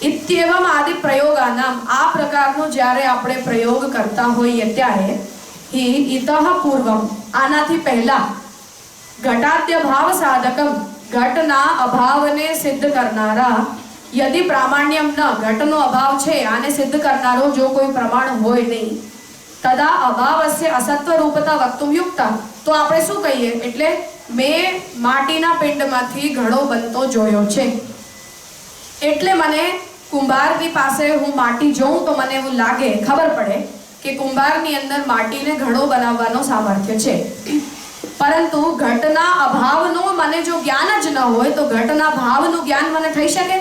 ઇત્યેવમ આદિ પ્રયોગાનામ, આ પ્રકારનો જ્યારે આપણે પ્રયોગ કરતા હોઈએ ત્યારે હિ ઇતઃ પૂર્વમ, આનાથી પહેલા ઘટાદ્ય ભાવ સાધકમ, ઘટના અભાવને સિદ્ધ કરનારા યદિ પ્રામાણ્યમ ન, ઘટનો અભાવ છે આને સિદ્ધ કરનારો જો કોઈ પ્રમાણ હોય નહીં, તદા અભાવસ્ય અસત્વ રૂપતા વક્તુમ યુક્તા, તો આપણે શું કહીએ? એટલે મેં માટીના પિંડમાંથી ઘડો બનતો જોયો છે એટલે મને કુંભારની પાસે હું માટી જોઉં તો મને એવું લાગે, ખબર પડે કે કુંભારની અંદર માટીને ઘડો બનાવવાનો સામર્થ્ય છે. પરંતુ ઘટના અભાવનો મને જો જ્ઞાન જ ન હોય તો ઘટના ભાવનું જ્ઞાન મને થઈ શકે?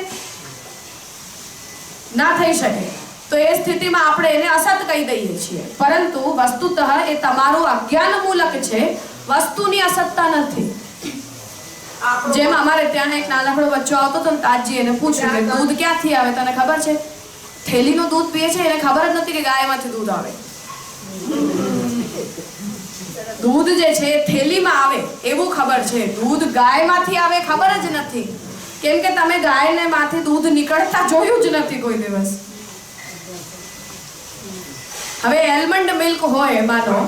ના થઈ શકે. તો એ સ્થિતિમાં આપણે એને અસત કહી દઈએ છીએ. પરંતુ વસ્તુતઃ એ તમારું અજ્ઞાન મૂલક છે, વસ્તુની અસત્તા નથી. જેમ અમારે ત્યાં એક નાનકડો બચ્ચો આવતો તો તાજી એને પૂછ્યું કે દૂધ ક્યાંથી આવે? તને ખબર છે? થેલીનું દૂધ પીએ છે, એને ખબર જ નથી કે ગાયમાંથી દૂધ આવે. દૂધ જે છે થેલીમાં આવે એવું ખબર છે, દૂધ ગાયમાંથી આવે ખબર જ નથી. કેમ કે તમે ગાયને માંથી દૂધ નીકળતા જોયું જ નથી કોઈ દિવસ. હવે એલમંડ મિલ્ક હોય માનો,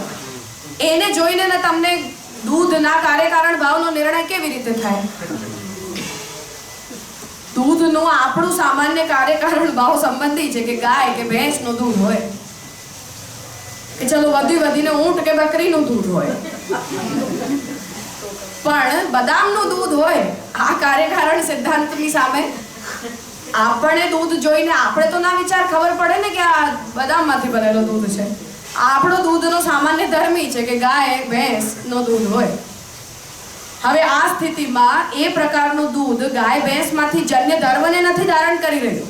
એને જોઈને ને તમને દૂધના કાર્યકારણ ભાવનો નિર્ણય કેવી રીતે થાય? દૂધનું આપણું સામાન્ય કાર્યકારણ ભાવ સંબંધી છે કે ગાય કે ભેંસનું દૂધ હોય કે ચલો વધીને ઊંટ કે બકરીનું દૂધ હોય, પણ બદામનું દૂધ હોય આ કાર્યકારણ સિદ્ધાંતની સામે આપણે દૂધ જોઈને આપણે તો ના વિચાર ખબર પડે ને કે આ બદામમાંથી બનેલો દૂધ છે. આપણો દૂધનો સામાન્ય ધર્મી છે કે ગાય ભેંસનો દૂધ હોય. હવે આ સ્થિતિમાં એ પ્રકારનું દૂધ ગાય ભેંસમાંથી જન્ય ધર્મને નથી ધારણ કરી રહ્યું.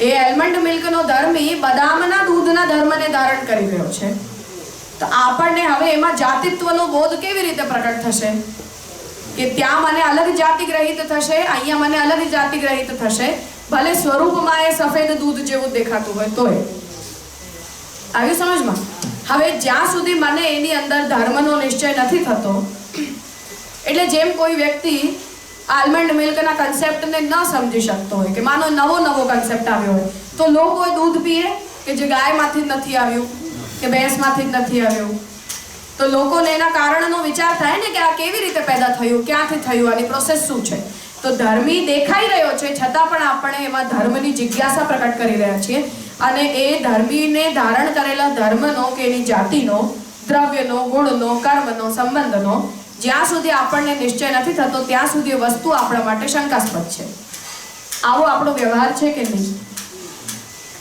એ એલમંડ મિલ્કનો ધર્મી બદામના દૂધના ધર્મને ધારણ કરી રહ્યો છે. તો આપણને હવે એમાં જાતિત્વનો બોધ કેવી રીતે પ્રકટ થશે કે ત્યાં મને અલગ જાતિ ગ્રહિત થશે, અહીંયા મને અલગ જાતિ ગ્રહિત થશે, ભલે સ્વરૂપમાં એ સફેદ દૂધ જેવું દેખાતું હોય તોય. આવ્યું સમજમાં? હવે જ્યાં સુધી મને એની અંદર ધર્મનો નિશ્ચય નથી થતો, એટલે જેમ કોઈ વ્યક્તિ આલમંડ મિલ્કના કન્સેપ્ટને ન સમજી શકતો હોય કે માનો નવો કન્સેપ્ટ આવ્યો હોય તો લોકો દૂધ પીએ કે જે ગાયમાંથી જ નથી આવ્યું કે ભેંસમાંથી જ નથી આવ્યું, તો લોકોને એના કારણનો વિચાર થાય ને કે આ કેવી રીતે પેદા થયું, ક્યાંથી થયું, આની પ્રોસેસ શું છે. તો ધર્મી દેખાઈ રહ્યો છે છતાં પણ આપણે એમાં ધર્મની જિજ્ઞાસા પ્રકટ કરી રહ્યા છીએ, અને એ ધર્મીને ધારણ કરેલા ધર્મનો કે એની જાતિનો, દ્રવ્યનો, ગુણનો, કર્મનો, સંબંધનો જ્યાં સુધી આપણને નિશ્ચય નથી થતો ત્યાં સુધી વસ્તુ આપણા માટે શંકાસ્પદ છે. આવો આપણો વ્યવહાર છે કે નહીં?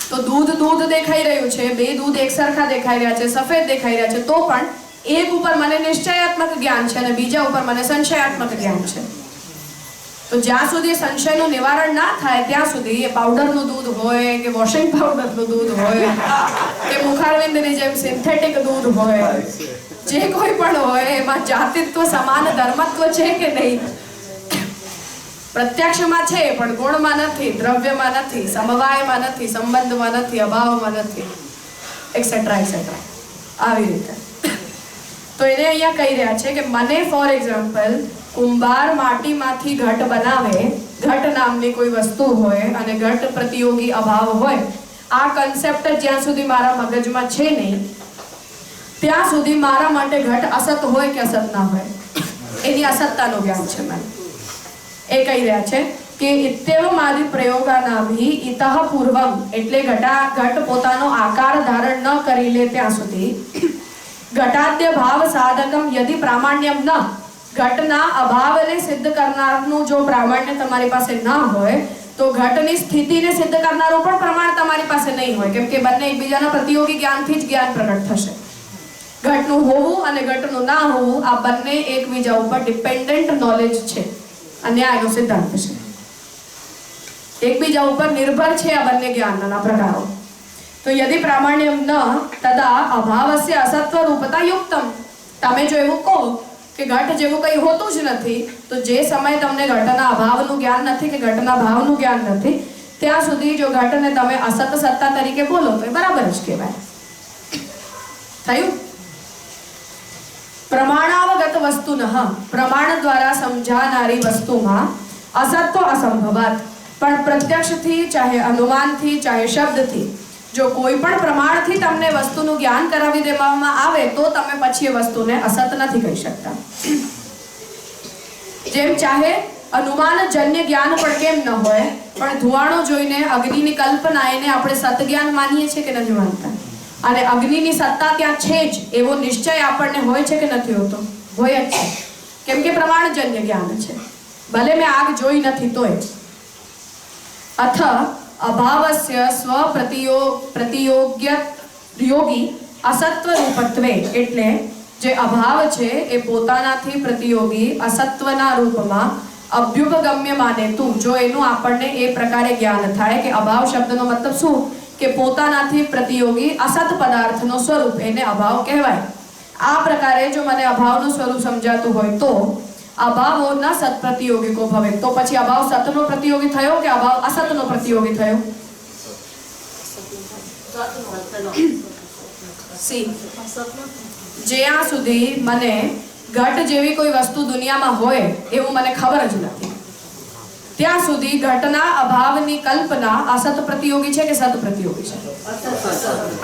તો દૂધ દેખાઈ રહ્યું છે, બે દૂધ એક સરખા દેખાઈ રહ્યા છે, સફેદ દેખાઈ રહ્યા છે, તો પણ એક ઉપર મને નિશ્ચયાત્મક જ્ઞાન છે અને બીજા ઉપર મને સંશયાત્મક જ્ઞાન છે. તો જ્યાં સુધી સંશયનું નિવારણ ના થાય ત્યાં સુધી એ પાવડરનું દૂધ હોય કે વોશિંગ પાવડરનું દૂધ હોય કે મુખારવિંદની જેમ સિન્થેટિક દૂધ હોય, જે કોઈ પણ હોય એમાં જાતિત્વ, સમાન ધર્મત્વ છે કે નહીં? પ્રત્યક્ષમાં છે પણ ગુણમાં નથી, દ્રવ્યમાં નથી, સમવાયમાં નથી, સંબંધમાં નથી, અભાવમાં નથી, એક્સેટ્રા એક્સેટ્રા. આવી રીતે તો એને અહીંયા કહી રહ્યા છે કે મને ફોર એક્ઝામ્પલ કુંભાર માટીમાંથી ઘટ બનાવે, ઘટ નામની કોઈ વસ્તુ હોય અને ઘટ પ્રતિયોગી અભાવ હોય, આ કન્સેપ્ટ જ્યાં સુધી મારા મગજમાં છે નહીં ત્યાં સુધી મારા માટે ઘટ અસત હોય કે અસત ના હોય એની અસત્તાનું જ્ઞાન છે. મને એ કહી રહ્યા છે કે ઇત્યવમાદિ પ્રયોગાનાભિ ઇતઃ પૂર્વમ, એટલે ઘટ પોતાનો આકાર ધારણ ન કરી લે ત્યાં સુધી ઘટાદ્ય ભાવ સાધકમ યદિ પ્રામાણ્યમ ન, ઘટના અભાવને સિદ્ધ કરનારનું જો પ્રામાણ્ય તમારી પાસે ન હોય તો ઘટની સ્થિતિને સિદ્ધ કરનારું પણ પ્રમાણ તમારી પાસે નહીં હોય, કેમ કે બંને એકબીજાના પ્રતિયોગી જ્ઞાનથી જ જ્ઞાન પ્રગટ થશે. ઘટનું હોવું અને ઘટનું ના હોવું આ બંને એકબીજા ઉપર ડિપેન્ડન્ટ નોલેજ છે અને આ એનો સિદ્ધાંત છે. એકબીજા ઉપર નિર્ભર છે આ બંને જ્ઞાનના પ્રકારો. તો યદિ પ્રામાણ્યમ ન તદા અભાવસ્ય અસત્વ રૂપતા યુક્તમ, તમે જો એવું કહો કે ઘટ જેવું કંઈ હોતું જ નથી, તો જે સમય તમને ઘટના અભાવનું જ્ઞાન નથી કે ઘટના ભાવનું જ્ઞાન નથી ત્યાં સુધી જો ઘટને તમે અસત સત્તા તરીકે બોલો તો એ બરાબર જ કહેવાય. થયું? પ્રમાણાવગત વસ્તુનઃ, પ્રમાણ દ્વારા સમજાનારી વસ્તુમાં અસત્વ અસંભવાત, પણ પ્રત્યક્ષથી, ચાહે અનુમાનથી, ચાહે શબ્દથી, જો કોઈ પણ પ્રમાણથી તમને વસ્તુનું જ્ઞાન કરાવી દેવામાં આવે તો તમે પછી એ વસ્તુને અસત નથી કહી શકતા. જેમ ચાહે અનુમાનજન્ય જ્ઞાન પણ કેમ ન હોય, પણ ધુવાણો જોઈને અગ્નિની કલ્પના એને આપણે સતજ્ઞાન માનીએ છીએ કે નથી માનતા, અને અગ્નિની સત્તા ત્યાં છે જ એવો નિશ્ચય આપણને હોય છે કે નથી હોતો? હોય જ છે, કેમ કે પ્રમાણજન્ય જ્ઞાન છે, ભલે મેં આગ જોઈ નથી તોય. અથ અભાવસ્ય સ્વ પ્રતિયોગી અસત્વ રૂપત્વે, એટલે જે અભાવ છે એ પોતાનાથી પ્રતિયોગી અસત્વના રૂપમાં અભ્યુપગમ્ય માને તું, જો એનું આપણને એ પ્રકારે જ્ઞાન થાય કે અભાવ શબ્દનો મતલબ શું કે પોતાનાથી પ્રતિયોગી અસત પદાર્થનો સ્વરૂપ, એને અભાવ કહેવાય. આ પ્રકારે જો મને અભાવનું સ્વરૂપ સમજાતું હોય તો અભાવો ન સત પ્રતિયોગિકો ભવે, તો પછી અભાવ સતનો પ્રતિયોગી થયો કે અભાવ અસતનો પ્રતિયોગી થયો? જ્યાં સુધી મને ઘટ જેવી કોઈ વસ્તુ દુનિયામાં હોય એવું મને ખબર જ નથી ત્યાં સુધી ઘટના અભાવની કલ્પના અસત પ્રતિયોગી છે કે સત પ્રતિયોગી છે?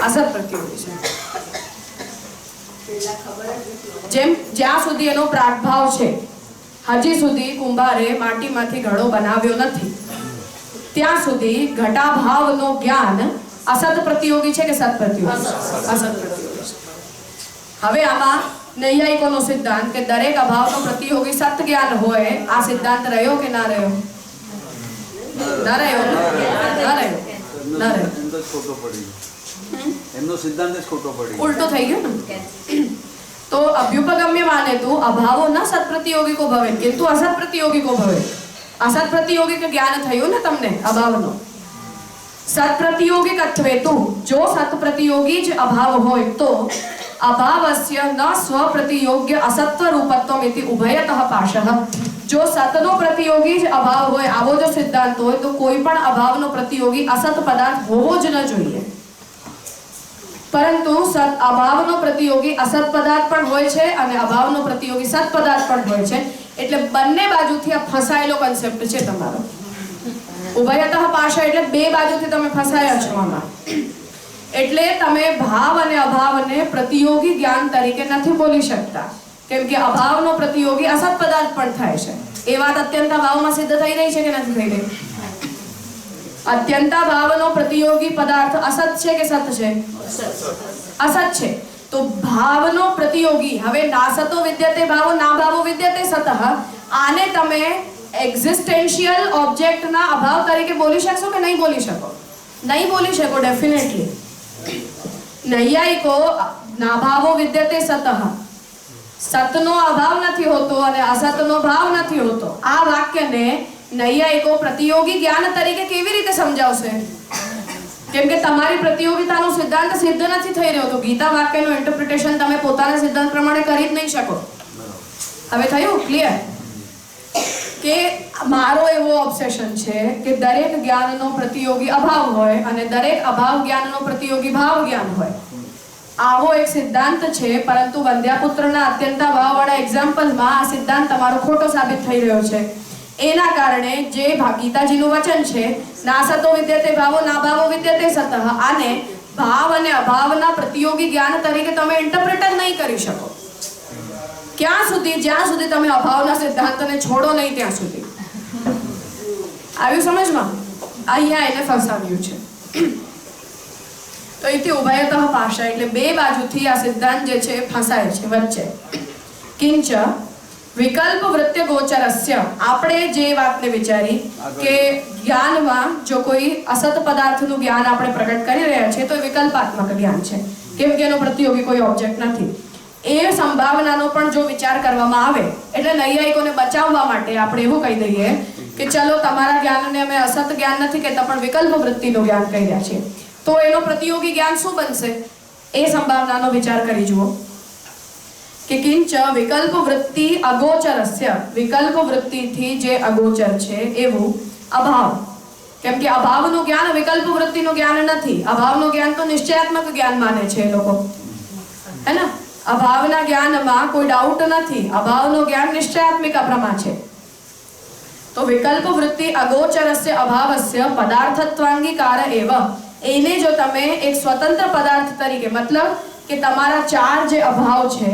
અસત પ્રતિયોગી છે. જેમ જ્યાં સુધી એનો પ્રાગભાવ છે, હજી સુધી કુંભારે માટીમાંથી ઘડો બનાવ્યો નથી, ત્યાં સુધી ઘટાભાવનો જ્ઞાન અસત પ્રતિયોગી છે કે સત પ્રતિયોગી? અસત પ્રતિયોગી છે. હવે આમાં નૈયાયિકોનો સિદ્ધાંત કે દરેક અભાવનો પ્રતિયોગી સત જ્ઞાન હોય, આ સિદ્ધાંત રહ્યો કે ના રહ્યો? ના રહ્યો. ના રહ્યો. એમ તો જ ખોટો પડી ગયો. એમનો સિદ્ધાંત જ ખોટો પડી ગયો. ઉલ્ટો થઈ ગયો ને. तो अभ्युपगम्य माने तो अभावो न सत प्रतियोगी को भवे किंतु असत प्रतियोगी को भवे. असत प्रतियोगी के ज्ञान थयो ने तमने अभावनो. सत प्रतियोगिकत्वे तो जो सत प्रतियोगी ज अभाव होय तो अभावस्य न स्व प्रतियोग्य असत्व रूपत्वम इति उभयतः पाशः. जो सतनो प्रतियोगी ज अभाव होय आवो जो सिद्धांत होय तो कोई पण अभावनो प्रतियोगी असत पदार्थ होवो ज न જોઈએ. પરંતુ સત અભાવનો પ્રતિયોગી અસત પદાર્થ પણ હોય છે અને અભાવનો પ્રતિયોગી સત પદાર્થ પણ હોય છે. એટલે બંને બાજુથી આ ફસાયેલો કન્સેપ્ટ છે તમારો. ઉભયતઃ પાશા એટલે બે બાજુથી તમે ફસાયા છો આમાં. એટલે તમે ભાવ અને અભાવને પ્રતિયોગી જ્ઞાન તરીકે નથી બોલી શકતા, કેમ કે અભાવનો પ્રતિયોગી અસત પદાર્થ પણ થાય છે. એ વાત અત્યંત અભાવમાં સિદ્ધ થઈ રહી છે કે નથી થઈ રહી? અત્યંતા ભાવનો પ્રતિયોગી પદાર્થ અસત છે કે સત છે? અસત છે. તો ભાવનો પ્રતિયોગી, હવે નાસતો વિદ્યતે ભાવો ના ભાવો વિદ્યતે સતઃ, આને તમે એક્ઝિસ્ટેન્શિયલ ઓબ્જેક્ટના અભાવ તરીકે બોલી શકશો કે નહીં બોલી શકો? નહીં બોલી શકો ડેફિનેટલી. નૈયાયિકો નાભાવો વિદ્યતે સતઃ, સતનો અભાવ નથી હોતો અને અસતનો ભાવ નથી હોતો, આ વાક્યને નૈયાયિકો પ્રતિયોગી જ્ઞાન તરીકે કેવી રીતે સમજાવશે? કેમ કે તમારી પ્રતિયોગિતાનો સિદ્ધાંત સિદ્ધ નથી થઈ રહ્યો, તો ગીતા વાક્યનું ઇન્ટરપ્રિટેશન તમે પોતાના સિદ્ધાંત પ્રમાણે કરી જ નહીં શકો. હવે થયું ક્લિયર? કે મારો એવો ઓબ્સેશન છે કે દરેક જ્ઞાનનો પ્રતિયોગી અભાવ હોય અને દરેક અભાવ જ્ઞાનનો પ્રતિયોગી ભાવ જ્ઞાન હોય. આવો એક સિદ્ધાંત છે, પરંતુ વંદ્યાપુત્રના અત્યંતા ભાવવાળા એક્ઝામ્પલમાં આ સિદ્ધાંત તમારો ખોટો સાબિત થઈ રહ્યો છે. એના કારણે જે ગીતાજીનું વચન છે નાસતો વિદ્યતે ભાવો ના ભાવો વિદ્યતે સતઃ, આને ભાવ અને અભાવના પ્રતિયોગી જ્ઞાન તરીકે તમે ઇન્ટરપ્રેટ જ નહીં કરી શકો. ક્યાં સુધી? જ્યાં સુધી તમે અભાવના સિદ્ધાંતને છોડો નહીં ત્યાં સુધી. આવ્યું સમજમાં? અહીંયા એને ફસાવ્યું છે. તો એથી ઉભયતઃ પાશા એટલે બે બાજુથી આ સિદ્ધાંત જે છે ફસાય છે વચ્ચે. કિંચ વિકલ્પ વૃત્ય ગોચરસ્ય, આપણે જે વાતને વિચારી કે જ્ઞાનમાં જો કોઈ અસત પદાર્થનું જ્ઞાન આપણે પ્રગટ કરી રહ્યા છે તો એ વિકલ્પાત્મક જ્ઞાન છે, કેમ કે એનો પ્રતિયોગી કોઈ ઓબ્જેક્ટ નથી. એ સંભાવનાનો પણ જો વિચાર કરવામાં આવે એટલે નૈયાયિકોને બચાવવા માટે આપણે એવું કહી દઈએ કે ચલો તમારા જ્ઞાનને અમે અસત જ્ઞાન નથી કહેતા પણ વિકલ્પ વૃત્તિનું જ્ઞાન કહી રહ્યા છીએ, તો એનો પ્રતિયોગી જ્ઞાન શું બનશે એ સંભાવનાનો વિચાર કરી જુઓ. કે કિંચ વિકલ્પ વૃત્તિ અગોચરસ્ય, વિકલ્પ વૃત્તિથી જે અગોચર છે એવું અભાવ, કેમ કે અભાવનું જ્ઞાન વિકલ્પ વૃત્તિનું જ્ઞાન નથી. અભાવનું જ્ઞાન તો નિશ્ચયાત્મક જ્ઞાન માને છે એ લોકો, હે ને? અભાવના જ્ઞાનમાં કોઈ ડાઉટ નથી, અભાવનું જ્ઞાન નિશ્ચયાત્મિક પ્રમા છે. તો વિકલ્પ વૃત્તિ અગોચરસ્ય અભાવસ્ય પદાર્થત્વાંગીકાર એવ, એને જો તમે એક સ્વતંત્ર પદાર્થ તરીકે, મતલબ કે તમારા ચાર જે અભાવ છે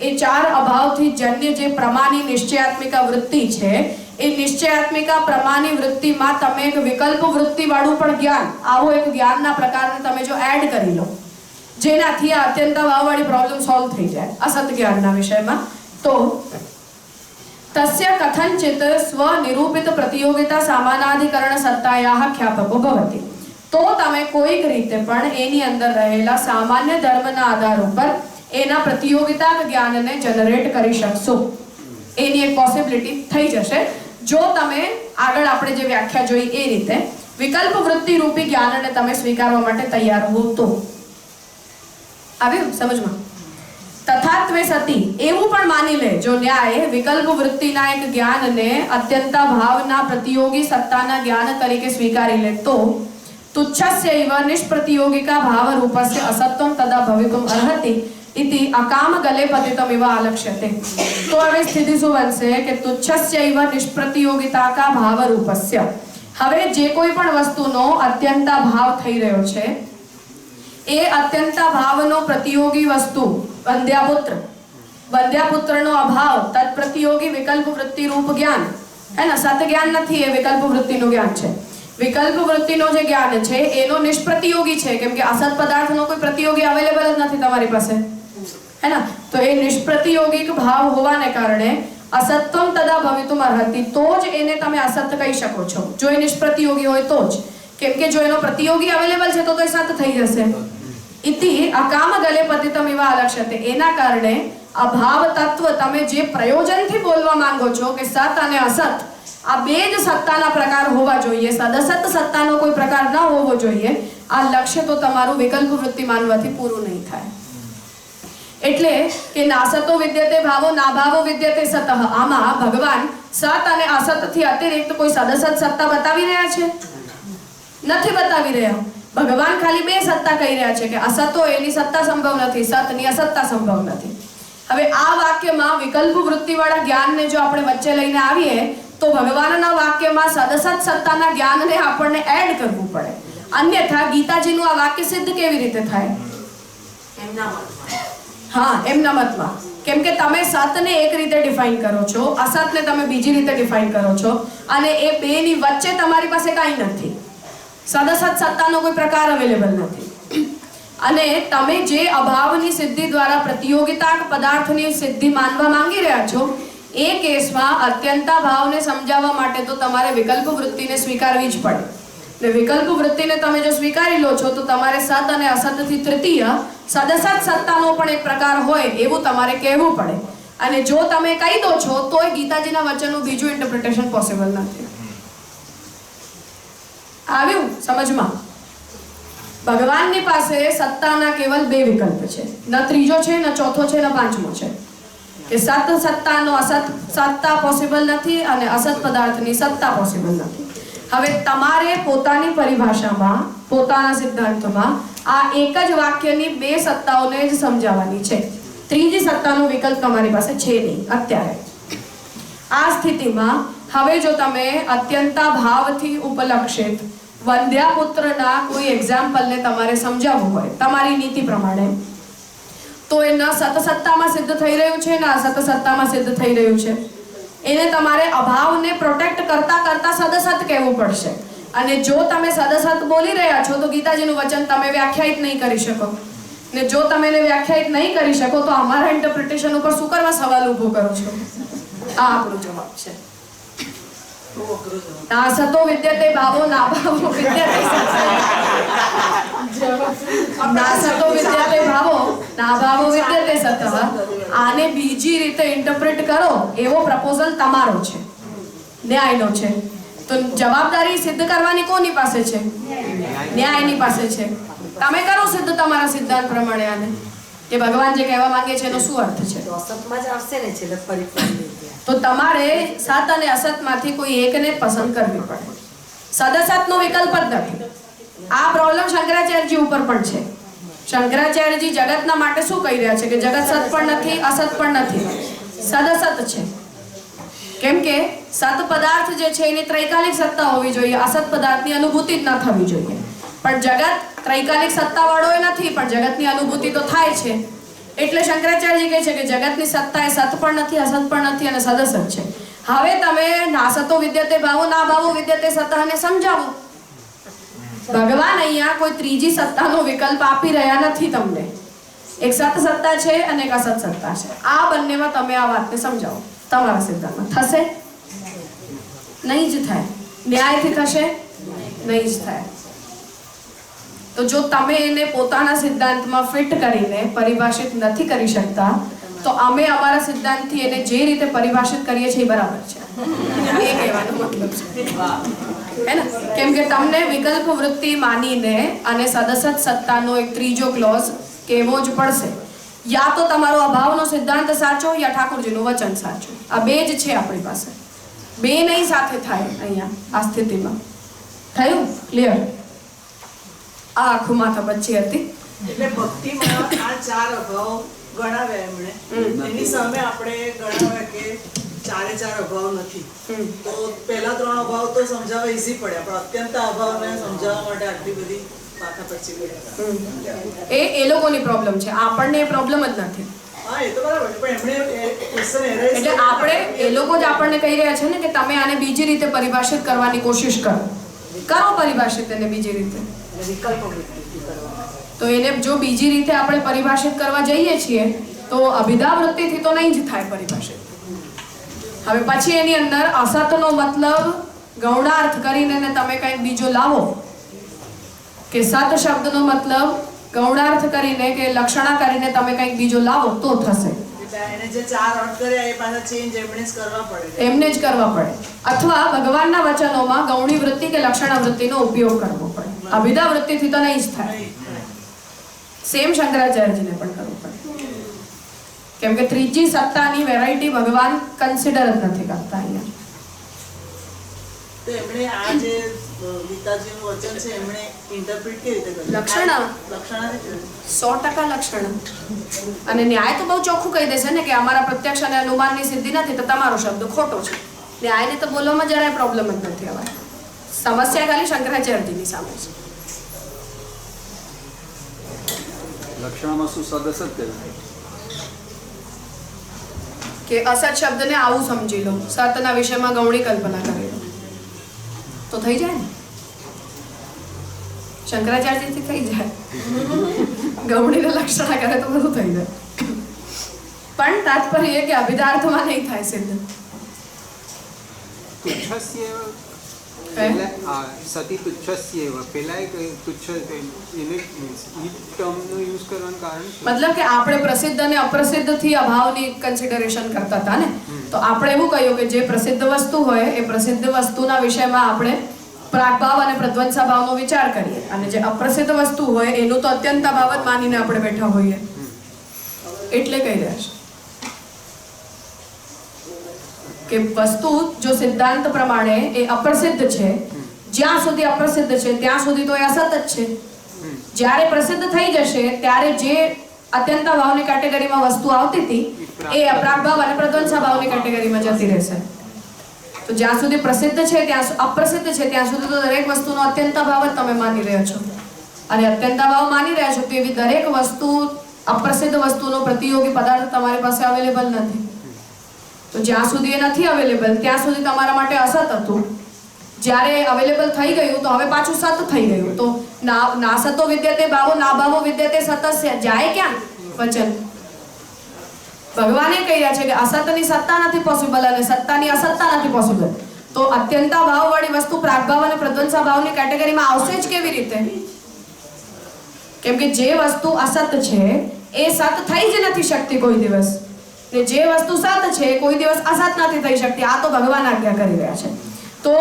એ ચાર અભાવથી જન્ય જે પ્રમાની નિશ્ચયાત્મિકા વૃત્તિ છે એ નિશ્ચયાત્મિકા પ્રમાની વૃત્તિમાં તમે એક વિકલ્પ વૃત્તિ વાળું પણ જ્ઞાન, આવો એક જ્ઞાનના પ્રકારને તમે જો એડ કરી લો જેનાથી આ અત્યંત ભાવવાળી પ્રોબ્લેમ સોલ્વ થઈ જાય અસત જ્ઞાનના વિષયમાં, તો તસ્ય કથનચિત સ્વનિરૂપિત પ્રતિયોગિતા સામાનાધિકરણ સત્તાયાહ ખ્યાપકો ભવતિ, તો તમે કોઈક રીતે પણ એની અંદર રહેલા સામાન્ય ધર્મના આધાર ઉપર એના પ્રતિયોગિતા જ્ઞાનને જનરેટ કરી શકશો. એની એક પોસિબિલિટી થઈ જશે જો તમે આગળ આપણે જે વ્યાખ્યા જોઈ એ રીતે વિકલ્પ વૃત્તિ રૂપી જ્ઞાનને તમે સ્વીકારવા માટે તૈયાર હો તો. આવ્યું સમજમાં? તથાત્વે સતી, એવું પણ માની લે જો ન્યાય વિકલ્પ વૃત્તિના એક જ્ઞાનને અત્યંતા ભાવના પ્રતિયોગી સત્તાના જ્ઞાન તરીકે સ્વીકારી લે તો તુચ્છસ્યૈવ નિષ્પ્રતિયોગિકા ભાવ રૂપસ્ય અસત્વમ તદા ભવિતુમ અર્હતિ ઇતિ અકામ ગલે પતિતમિવ આલક્ષ્યતે. તો હવે સ્થિતિ શું બનશે કે તુચ્છસ્યૈવ નિષ્પ્રતિયોગિતા કા ભાવ રૂપસ્ય, હવે જે કોઈ પણ વસ્તુનો અત્યંતા ભાવ થઈ રહ્યો છે એ અત્યંતા ભાવનો પ્રતિયોગી વસ્તુ વંદ્યાપુત્રનો અભાવ તત્પ્રતિયોગી વિકલ્પ વૃત્તિ રૂપ જ્ઞાન, હે ને? સત જ્ઞાન નથી, એ વિકલ્પ વૃત્તિનું જ્ઞાન છે. વિકલ્પ વૃત્તિનો જે જ્ઞાન છે એનો નિષ્પ્રતિયોગી છે, કેમ કે અસત પદાર્થનો કોઈ પ્રતિયોગી અવેલેબલ જ નથી તમારી પાસે, હે ને? તો એ નિષ્પ્રતિયોગિક ભાવ હોવાને કારણે અસત્વમ તદા ભવિતુમ અર્હતિ, તો જ એને તમે અસત કહી શકો છો, જો એ નિષ્પ્રતિયોગી હોય તો જ. કેમ કે જો એનો પ્રતિયોગી અવેલેબલ છે તો એ સત થઈ જશે. ઇતિ અકામ ગલે પતિતમ ઇવ અલક્ષ્યતે, એના કારણે અભાવ તત્વ તમે જે પ્રયોજનથી બોલવા માંગો છો કે સત અને અસત આ બે જ સત્તાના પ્રકાર હોવા જોઈએ, સદસત સત્તાનો કોઈ પ્રકાર ન હોવો જોઈએ, આ લક્ષ્ય તો તમારું વિકલ્પ વૃત્તિ માનવાથી પૂરું નહીં થાય. એટલે કે નાસતો વિદ્યતે ભાવો નાભાવો વિદ્યતે સતઃ, આમાં ભગવાન સત અને અસત થી અતિરિક્ત કોઈ સદસત સત્તા બતાવી રહ્યા છે? નથી બતાવી રહ્યા. ભગવાન ખાલી બે સત્તા કહી રહ્યા છે કે અસતો એની સત્તા સંભવ નથી, સતની અસત્તા સંભવ નથી. હવે આ વાક્યમાં વિકલ્પ વૃત્તિવાળા જ્ઞાનને જો આપણે વચ્ચે લઈને આવીએ તો ભગવાનના વાક્યમાં સદસત સત્તાના જ્ઞાનને આપણને એડ કરવું પડે, અન્યથા ગીતાજીનું આ વાક્ય સિદ્ધ કેવી રીતે થાય? એમના મતમાં. કેમ કે તમે સતને એક રીતે ડિફાઇન કરો છો, અસતને તમે બીજી રીતે ડિફાઇન કરો છો, અને એ બેની વચ્ચે તમારી પાસે કાંઈ નથી, સદસત સત્તાનો કોઈ પ્રકાર અવેલેબલ નથી. અને તમે જે અભાવની સિદ્ધિ દ્વારા પ્રતિયોગિતા પદાર્થની સિદ્ધિ માનવા માંગી રહ્યા છો એ કેસમાં અત્યંતા ભાવને સમજાવવા માટે તો તમારે વિકલ્પ વૃત્તિને સ્વીકારવી જ પડે. ને વિકલ્પ વૃત્તિને તમે જો સ્વીકારી લો છો તો તમારે સત અને અસતથી તૃતીય સદસત સત્તાનો પણ એક પ્રકાર હોય એવું તમારે કહેવું પડે. અને જો તમે કહી દો છો તોય ગીતાજીના વચનનું બીજું ઇન્ટરપ્રિટેશન પોસિબલ નથી. આવ્યું સમજમાં? ભગવાનની પાસે સત્તાના કેવલ બે વિકલ્પ છે, ન ત્રીજો છે, ન ચોથો છે, ન પાંચમો છે. કે સત સત્તાનો અસત સત્તા પોસિબલ નથી અને અસત પદાર્થની સત્તા પોસિબલ નથી. હવે તમારે પોતાની પરિભાષામાં, પોતાના સિદ્ધાંતમાં આ એક જ વાક્યની બે સત્તાઓને જ સમજાવવાની છે. ત્રીજી સત્તાનો વિકલ્પ તમારી પાસે છે નહીં અત્યારે. આ સ્થિતિમાં હવે જો તમે અત્યંતા ભાવથી ઉપલક્ષિત વંધ્યાપુત્રના કોઈ એક્ઝામ્પલને તમારે સમજાવવું હોય તમારી નીતિ પ્રમાણે, તો એ ન સતસત્તામાં સિદ્ધ થઈ રહ્યું છે ને અસત સત્તામાં સિદ્ધ થઈ રહ્યું છે. એને તમારે અભાવને પ્રોટેક્ટ કરતા કરતા સદસત કહેવું પડશે. અને જો તમે સદસત બોલી રહ્યા છો તો ગીતાજીનું વચન તમે વ્યાખ્યાયિત નહીં કરી શકો. ને જો તમે એને વ્યાખ્યાયિત નહીં કરી શકો તો અમારા ઇન્ટરપ્રિટેશન ઉપર શું કરવા સવાલ ઊભો કરો છો? આ આપણો જવાબ છે. નાસતો વિદ્યતે ભાવો નાભાવો વિદ્યતે નાસતો વિદ્યતે ભાવો નાભાવો વિદ્યતે સતઃ. આને બીજી રીતે ઇન્ટરપ્રેટ કરો એવો પ્રપોઝલ તમારો છે, ન્યાયનો છે. તો જવાબદારી સિદ્ધ કરવાની કોની પાસે છે? ન્યાયની પાસે છે. તમે કરો સિદ્ધ તમારા સિદ્ધાંત પ્રમાણે આને કે ભગવાન જે કહેવા માંગે છે એનો શું અર્થ છે. તો તમારે સત અને અસતમાંથી કોઈ એકને પસંદ કરવી પડે. સદસતનો વિકલ્પ જ નથી. આ પ્રોબ્લેમ શંકરાચાર્યજી ઉપર પણ છે. શંકરાચાર્યજી જગતના માટે શું કહી રહ્યા છે કે જગત સત પણ નથી, અસત પણ નથી, સદસત છે. કેમ કે સત પદાર્થ જે છે એની ત્રૈકાલિક સત્તા હોવી જોઈએ, અસત પદાર્થની અનુભૂતિ જ ન થવી જોઈએ. પણ જગત ત્રૈકાલિક સત્તા વાળો નથી, પણ જગતની અનુભૂતિ તો થાય છે. એટલે શંકરાચાર્યજી કહે છે કે જગતની સત્તા એ સત પણ નથી, અસત પણ નથી અને સદસત છે. હવે તમે નાસતો વિદ્યતે ભાવો ના ભાવો વિદ્યતે સતઃને સમજાવો. ભગવાન અહીંયા કોઈ ત્રીજી સત્તાનો વિકલ્પ આપી રહ્યા નથી તમને. એક સત સત્તા છે અને એક અસત સત્તા છે. આ બંનેમાં તમે આ વાતને સમજાવો. તમારા સિદ્ધાંતમાં થશે? નહીં જ થાય. ન્યાયથી થશે? નહીં જ થાય. તો જો તમે એને પોતાના સિદ્ધાંતમાં ફિટ કરીને પરિભાષિત નથી કરી શકતા તો અમે અમારા સિદ્ધાંતથી એને જે રીતે પરિભાષિત કરીએ છીએ એ બરાબર છે, એ કહેવાનો મતલબ છે. હે ને? કેમ કે તમને વિકલ્પ વૃત્તિ માનીને અને સદસત સત્તાનો એક ત્રીજો ક્લોઝ કહેવો જ પડશે. યા તો તમારો અભાવનો સિદ્ધાંત સાચો યા ઠાકોરજીનું વચન સાચું. આ બે જ છે આપણી પાસે. બે નહીં સાથે થાય અહીંયા આ સ્થિતિમાં. થયું ક્લિયર? આ આખું માથા બચ્ચી હતી. એટલે ભક્તિમાં આ ચાર અભાવ ગણાવ્યા એમણે, એની સામે આપણે ગણાવ્યા કે ચારે ચાર અભાવ નથી. તો પહેલા ત્રણ અભાવ તો સમજાવવા ઈઝી પડે, પણ અત્યંત અભાવને સમજાવવા માટે આટલી બધી માથા બચ્ચી એ લોકોની પ્રોબ્લેમ છે, આપણને એ પ્રોબ્લેમ જ નથી. હા, એ તો બરાબર છે, પણ એમણે ક્વેશ્ચન એરાઇઝ એટલે આપણે એ લોકો જ આપણને કહી રહ્યા છે ને કે તમે આને બીજી રીતે પરિભાષિત કરવાની કોશિશ કરો. કરો પરિભાષિત એને બીજી રીતે. તો એને જો બીજી રીતે આપણે પરિભાષિત કરવા જઈએ છીએ તો અભિધા વૃત્તિથી તો નહીં જ થાય પરિભાષિત. હવે પછી એની અંદર અસતનો મતલબ ગૌણાર્થ કરીને તમે કંઈક બીજો લાવો કે સત શબ્દનો મતલબ ગૌણાર્થ કરીને કે લક્ષણા કરીને તમે કંઈક બીજો લાવો તો થશે. એને જે 4 અર્થ કર્યા એ પાછા ચેન્જ એમણે જ કરવા પડે. એમને જ કરવા પડે અથવા ભગવાનના વચનોમાં ગૌણી વૃત્તિ કે લક્ષણા વૃત્તિનો ઉપયોગ કરવો પડે. અભિધા વૃત્તિથી તો નહીં જ થાય. સેમ શંકરાચાર્યજીને પણ કરવું પડે કેમ કે ત્રીજી સત્તાની વેરાયટી ભગવાન કન્સિડર જ નથી કરતા અહીંયા. તો એમણે આ જે ગીતાજીનું વચન છે એમણે ઇન્ટરપ્રિટ કેવી રીતે કર્યું? લક્ષણા. લક્ષણાથી કર્યું. 100% લક્ષણ. અને ન્યાય તો બહુ ચોખ્ખું કહી દેશે ને કે અમારા પ્રત્યક્ષ અને અનુમાનની સિદ્ધિ નથી તો તમારો શબ્દ ખોટો છે. ન્યાયને તો બોલવામાં જરાય પ્રોબ્લેમ જ નથી. હવે સમસ્યા ખાલી શંકરાચાર્યજીની સામે છે. લક્ષણમાં શું સદસત કર્યું કે અસત શબ્દને આવું સમજી લો, સતના વિષયમાં ગૌણી કલ્પના કરી લો તો થઈ જાય ને. શંકરાચાર્યથી થઈ જાય. ગૌણીને લક્ષણા કરે તો બધું થઈ જાય. પણ તાત્પર્ય એ કે અભિધાર્થમાં નહીં થાય સિદ્ધ. સતી તુચ્છસ્યૈવ પહેલા એક તુચ્છ એને ઈ ટર્મનો યુઝ કરવાનું કારણ શું? મતલબ કે આપણે પ્રસિદ્ધ અને અપ્રસિદ્ધ થી અભાવની કન્સિડરેશન કરતા હતા ને, તો આપણે એવું કહ્યું કે જે પ્રસિદ્ધ વસ્તુ હોય એ પ્રસિદ્ધ વસ્તુના વિષયમાં આપણે પ્રાગભાવ અને પ્રધ્વંસાભાવનો વિચાર કરીએ અને જે અપ્રસિદ્ધ વસ્તુ હોય એનું તો અત્યંતાભાવ જ માનીને આપણે બેઠા હોઈએ. એટલે કહી રહ્યા છે કે વસ્તુ જો સિદ્ધાંત પ્રમાણે એ અપ્રસિદ્ધ છે, જ્યાં સુધી અપ્રસિદ્ધ છે ત્યાં સુધી તો એ અસત જ છે. જ્યારે પ્રસિદ્ધ થઈ જશે ત્યારે જે અત્યંત ભાવની કેટેગરીમાં વસ્તુ આવતી હતી એ અપ્રાગભાવ અને પ્રધ્વંસાભાવની કેટેગરીમાં જતી રહેશે. તો જ્યાં સુધી પ્રસિદ્ધ છે ત્યાં અપ્રસિદ્ધ છે ત્યાં સુધી તો દરેક વસ્તુનો અત્યંત ભાવ જ તમે માની રહ્યા છો અને અત્યંત ભાવ માની રહ્યા છો તો એવી દરેક વસ્તુ અપ્રસિદ્ધ વસ્તુનો પ્રતિયોગી પદાર્થ તમારી પાસે અવેલેબલ નથી. તો જ્યાં સુધી એ નથી અવેલેબલ ત્યાં સુધી તમારા માટે અસત હતું. જ્યારે અવેલેબલ થઈ ગયું તો હવે પાછું સત થઈ ગયું. તો ના સતો વિદ્યતે ભાવો ના ભાવો વિદ્યતે સતસ્ય જાય ક્યાં વચન? ભગવાને કહી રહ્યા છે કે અસતની સત્તા નથી પોસિબલ અને સત્તાની અસત્તા નથી પોસિબલ. તો અત્યંતા ભાવ વાળી વસ્તુ પ્રાગભાવ અને પ્રધ્વંસા ભાવની કેટેગરીમાં આવશે જ કેવી રીતે? કેમ કે જે વસ્તુ અસત છે એ સત થઈ જ નથી શકતી કોઈ દિવસ, ને જે વસ્તુ સત છે કોઈ દિવસ અસત નથી થઈ શકતી. આ તો ભગવાન આજ્ઞા કરી રહ્યા છે. તો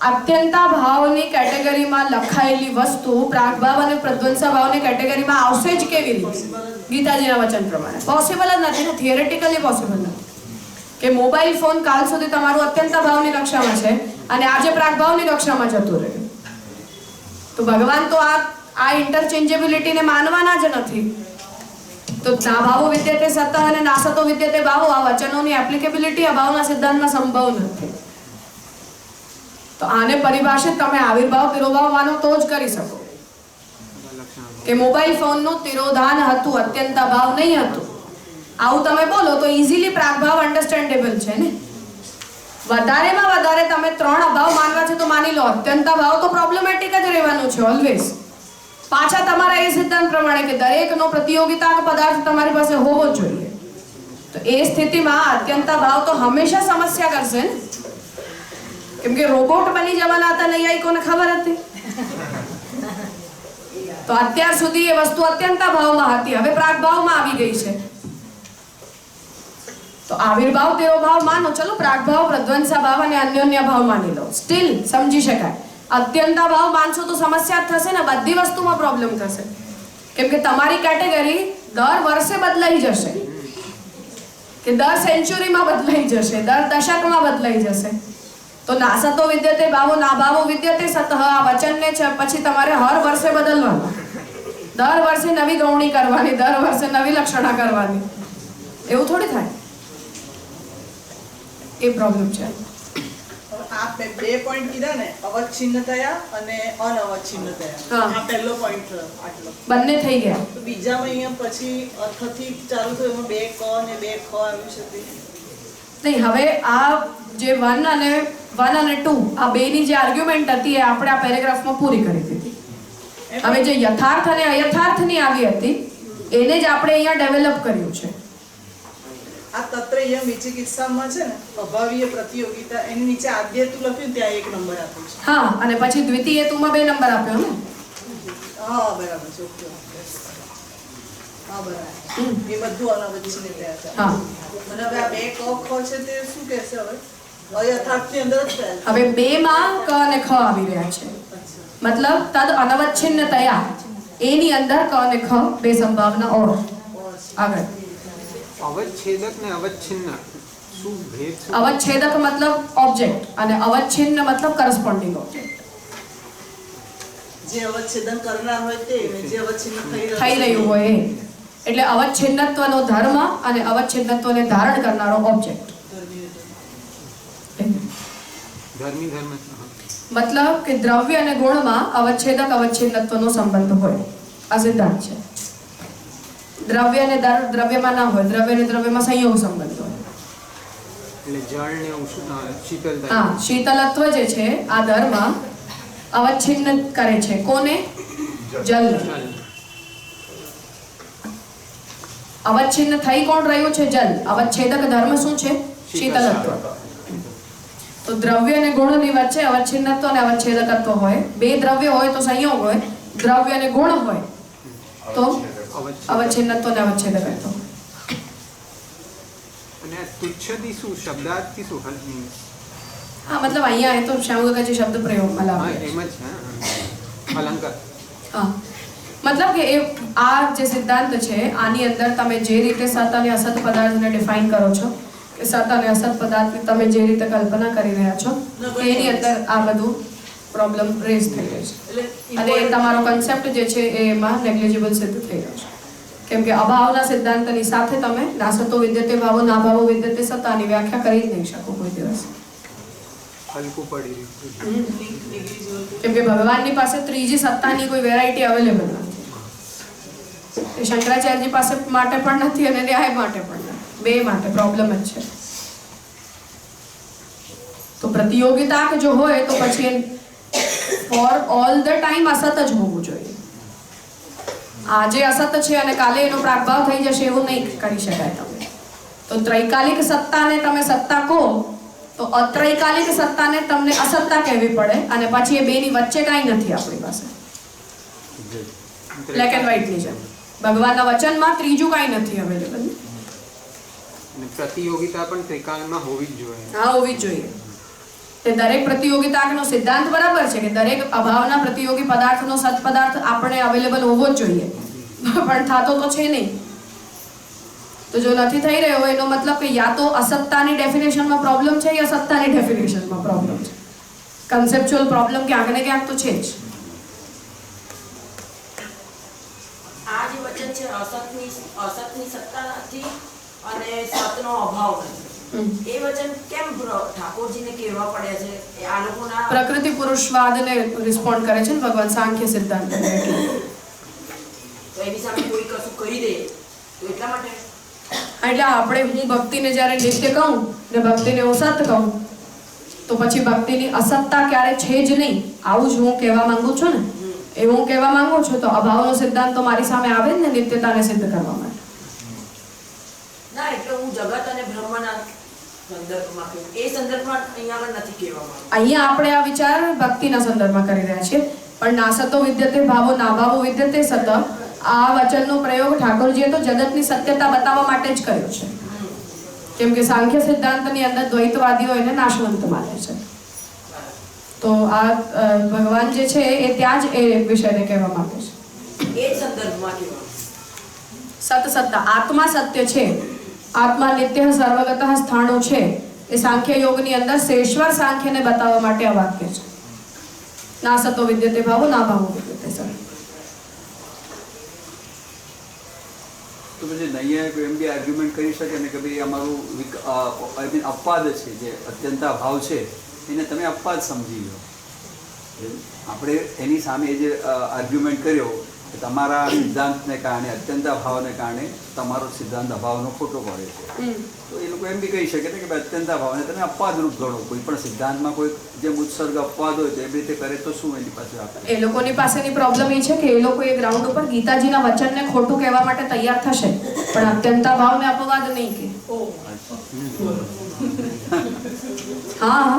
અત્યંતા ભાવની કેટેગરીમાં લખાયેલી વસ્તુ પ્રાગભાવ અને પ્રધ્વંસા ભાવની કેટેગરીમાં આવશે જ કેવી રીતે? ગીતાજીના વચન પ્રમાણે પોસિબલ જ નથી ને, થિયરેટિકલી પોસિબલ નથી. કે મોબાઈલ ફોન કાલ સુધી તમારું અત્યંતા ભાવની કક્ષામાં છે અને આજે પ્રાગભાવની કક્ષામાં જતું રહ્યું. તો ભગવાન તો આ ઇન્ટરચેન્જેબિલિટીને માનવાના જ નથી. તો ના ભાવો વિદ્યતે સત અને નાસતો વિદ્યતે ભાવો આ વચનોની એપ્લિકેબિલિટી અભાવના સિદ્ધાંતમાં સંભવ નથી. તો આને પરિભાષિત તમે આવિર્ભાવ તિરોભાવ માનો તો જ કરી શકો કે મોબાઈલ ફોનનું તિરોધાન હતું, અત્યંતા ભાવ નહીં હતું. આવું તમે બોલો તો ઇઝીલી પ્રાગભાવ અન્ડરસ્ટેન્ડેબલ છે ને. વધારેમાં વધારે તમે 3 અભાવ માનવા છે તો માની લો અત્યંતા ભાવ તો પ્રોબ્લેમેટિક જ રહેવાનું છે ઓલવેઝ. પાછા તમારા એ સિદ્ધાંત પ્રમાણે કે દરેકનો પ્રતિયોગિતાનો પદાર્થ તમારી પાસે હોવો જ જોઈએ. તો એ સ્થિતિમાં અત્યંતા ભાવ તો હંમેશા સમસ્યા કરશે ને. કેમ કે રોબોટ બની જવાના હતા નૈયાયિકોને ખબર હતી. તો અત્યાર સુધી એ વસ્તુ અત્યંતા ભાવમાં હતી, હવે પ્રાગભાવમાં આવી ગઈ છે. તો આવિર્ભાવ તેરો ભાવ માનો, ચલો પ્રાગભાવ પ્રધ્વંસા ભાવ અને અન્યોન્ય ભાવ માની લો, સ્ટીલ સમજી શકાય. અત્યંતા ભાવ માનશો તો સમસ્યા જ થશે ને, બધી વસ્તુમાં પ્રોબ્લેમ થશે. કેમ કે તમારી કેટેગરી દર વર્ષે બદલાઈ જશે, કે દર સેન્ચુરીમાં બદલાઈ જશે, દર દશકમાં બદલાઈ જશે. તો નાસતો વિદ્યતે ભાવો ના ભાવો વિદ્યતે સતઃ આ વચનને છે પછી તમારે હર વર્ષે બદલવાનું, દર વર્ષે નવી ગૌણી કરવાની, દર વર્ષે નવી લક્ષણા કરવાની. એવું થોડી થાય. એ પ્રોબ્લેમ છે. આ બે પોઈન્ટ કીધા ને, અવચ્છિન્નતયા અને અનવચ્છિન્નતયા. આ પહેલો પોઈન્ટ આટલો બંને થઈ ગયા. તો બીજામાં અહીંયા પછી અર્થથી ચાલુ થયું, એમાં 2 ક અને 2 ખ આવ્યું છે. નહીં, હવે આ જે 1 અને 2 આ બેની જે આર્ગ્યુમેન્ટ હતી એ આપણે આ પેરેગ્રાફમાં પૂરી કરી દીધી. હવે જે યથાર્થ અને અયથાર્થની આવી હતી એને જ આપણે અહીંયા ડેવલપ કર્યું છે. આ તત્રયમ વિચિકિત્સામાં છે ને અભાવીય પ્રતિયોગિતા એની નીચે આદ્યતુ લખ્યું ત્યાં 1 નંબર આપ્યો છે. હા, અને પછી દ્વિતીય તુમાં 2 નંબર આપ્યો ને. હા બરાબર છે. ઓકે હા બરાબર. એ બધું અનવચ્છિન્ન ત્યાં છે. હા, અને હવે આ 2 ક ખ છે તે શું કહેશે હવે? અયથાર્થની અંદર જ થયા હવે 2 માં ક અને ખ આવી રહ્યા છે. મતલબ તદ અનવચ્છિન્નતયા એની અંદર ક અને ખ 2 સંભાવના ઓર આગળ. અવચ્છેદક ને અવચ્છિન્ન શું ભેદ છે? અવચ્છેદક મતલબ ઓબ્જેક્ટ અને અવચ્છિન્ન મતલબ કરસ્પોન્ડિંગ ઓબ્જેક્ટ. જે અવચ્છેદન કરનાર હોય તે જે અવચ્છિન્ન થઈ રહ્યું હોય એ. એટલે અવચ્છિન્નત્વનો ધર્મ અને અવચ્છિન્નત્વને ધારણ કરનારો ઓબ્જેક્ટ. ધર્મી ધર્મ છે. મતલબ કે દ્રવ્ય અને ગુણમાં અવચ્છેદક અવચ્છિન્નત્વનો સંબંધ હોય. આ સિદ્ધાંત છે. દ્રવ્ય અને દ્રવ્યમાં ના હોય, દ્રવ્ય અને દ્રવ્યમાં સંયોગ સંબંધ હોય. એટલે જળ ને શીતલતા. હા, શીતલત્વ જે છે આ ધર્મ અવચ્છિન્ન કરે છે. કોને? જલ. અવચ્છિન્ન થઈ કોણ રહ્યું છે? જલ. અવચ્છેદક ધર્મ શું છે? શીતલત્વ. તો દ્રવ્ય અને ગુણની વચ્ચે અવચ્છિન્નત્વ અને અવચ્છેદકત્વ હોય. 2 દ્રવ્ય હોય તો સંયોગ હોય, દ્રવ્ય અને ગુણ હોય તો અવચ્છિન્નત્વ અને અવચ્છેદકત્વ. અને આ તુચ્છથી શું શબ્દાર્થથી શું હલ means? હા, મતલબ અહીંયા એ તો શ્યામગકાજી શબ્દ પ્રયોગમાં હા લાવે એમ જ છે. અલંકાર. હા, મતલબ કે એ આ જે સિદ્ધાંત છે આની અંદર તમે જે રીતે સત અને અસત પદાર્થને ડિફાઇન કરો છો કે સત અને અસત પદાર્થની તમે જે રીતે કલ્પના કરી રહ્યા છો એની અંદર આ બધું પ્રોબ્લેમ રેઝ થઈ રહ્યો છે. અને એ તમારો કન્સેપ્ટ જે છે એમાં નેગ્લિજિબલ સિદ્ધ થઈ રહ્યો છે. કેમ કે અભાવના સિદ્ધાંતની સાથે તમે નાસતો વિદ્યતે ભાવો નાભાવો વિદ્યતે સત્તાની વ્યાખ્યા કરી જ નહીં શકો કોઈ દિવસ. હલકું પડી રહ્યું. કેમ કે ભગવાનની પાસે ત્રીજી સત્તાની કોઈ વેરાયટી અવેલેબલ નથી. એ શંકરાચાર્યજી પાસે માટે પણ નથી અને ન્યાય માટે પણ નથી. 2 માટે પ્રોબ્લેમ જ છે. તો પ્રતિયોગિતા કે જો હોય તો પછી ફોર ઓલ ધ ટાઈમ અસત જ હોવું જોઈએ. આજે અસત છે અને કાલે એનો પ્રાગભાવ થઈ જશે એવું નહીં કરી શકાય તમે. તો ત્રૈકાલિક સત્તાને તમે સત્તા કહો તો અત્રૈકાલિક સત્તાને તમને અસત્તા કહેવી પડે અને પછી એ બેની વચ્ચે કાંઈ નથી આપણી પાસે. બ્લેક એન્ડ વ્હાઇટની જેમ ભગવાનના વચનમાં ત્રીજું કાંઈ નથી અવેલેબલ. અને પ્રતિયોગિતા પણ ત્રિકાળમાં હોવી જ જોઈએ. હા, હોવી જ જોઈએ. તે દરેક પ્રતિયોગિતાનો સિદ્ધાંત બરાબર છે કે દરેક અભાવના પ્રતિયોગી પદાર્થનો સત પદાર્થ આપણે અવેલેબલ હોવો જ જોઈએ. પણ થતો તો છે નહીં. તો જો નથી થઈ રહ્યો એનો મતલબ કે યા તો અસત્તાની ડેફિનેશનમાં પ્રોબ્લેમ છે યા સત્તાની ડેફિનેશનમાં પ્રોબ્લેમ છે. કન્સેપ્ચ્યુઅલ પ્રોબ્લેમ ક્યાંક ને ક્યાંક તો છે જ. આ જે વચન છે અસતની સત્તા નથી અને સતનો અભાવ નથી. એ વચન કેમ ઠાકોરજીને કહેવા પડ્યા છે? એ આ લોકોના પ્રકૃતિ પુરુષવાદને રિસ્પોન્ડ કરે છે ને ભગવાન સાંખ્ય સિદ્ધાંત. તો એની સામે કોઈ કશું કરી દે તો એટલા માટે એટલે આપણે હું ભક્તિને જ્યારે નિત્ય કહું ને ભક્તિને હું સત કહું તો પછી ભક્તિની અસત્તા ક્યારે છે જ નહીં આવું જ હું કહેવા માંગુ છું ને. એવું હું કહેવા માંગુ છું તો અભાવનો સિદ્ધાંત તો મારી સામે આવે જ ને નિત્યતાને સિદ્ધ કરવા માટે. ના, એટલે હું જગત અને બ્રહ્મના સંદર્ભમાં કહ્યું. એ સંદર્ભમાં અહીંયા આગળ નથી કહેવામાં આવ્યું. અહીંયા આપણે આ વિચાર ભક્તિના સંદર્ભમાં કરી રહ્યા છીએ. પણ નાસતો વિદ્યતે ભાવો નાભાવો વિદ્યતે સત આ વચનનો પ્રયોગ ઠાકોરજીએ તો જગતની સત્યતા બતાવવા માટે જ કર્યો છે. કેમ કે સાંખ્ય સિદ્ધાંતની અંદર દ્વૈતવાદીઓ એને નાશવંત માને છે. તો આ ભગવાન જે છે એ ત્યાં જ એ વિષયને કહેવા માંગે છે. એ જ સંદર્ભમાં કહેવાનું. સત સત્તા આત્મા સત્ય છે. આત્મા નિત્ય સર્વગત સ્થાણો છે. એ સાંખ્ય યોગની અંદર શેશ્વર સાંખ્યને બતાવવા માટે આ વાક્ય છે. ના સતો વિદ્યતે ભાવો ના ભાવો વિદ્યતે સત. તો પછી નૈયાયિકો એમ બી આર્ગ્યુમેન્ટ કરી શકે ને કે ભાઈ અમારું અપવાદ છે જે અત્યંતા ભાવ છે એને તમે અપવાદ સમજી લો. આપણે એની સામે જે આર્ગ્યુમેન્ટ કર્યો કે તમારા સિદ્ધાંતને કારણે અત્યંતા ભાવને કારણે તમારો સિદ્ધાંત અભાવનો ખોટો પડે છે. તો એ લોકો એમ બી કહી શકે ને કે ભાઈ અત્યંતા ભાવને તમે અપવાદરૂપ ગણો. કોઈ પણ સિદ્ધાંતમાં કોઈ જેમ ઉત્સર્ગ અપવાદ હોય તો એવી રીતે કરે તો શું એની પાસે આપે? એ લોકોની પાસેની પ્રોબ્લેમ એ છે કે એ લોકો એ ગ્રાઉન્ડ ઉપર ગીતાજીના વચનને ખોટું કહેવા માટે તૈયાર થશે, પણ અત્યંતા ભાવને અપવાદ નહીં કે. હા,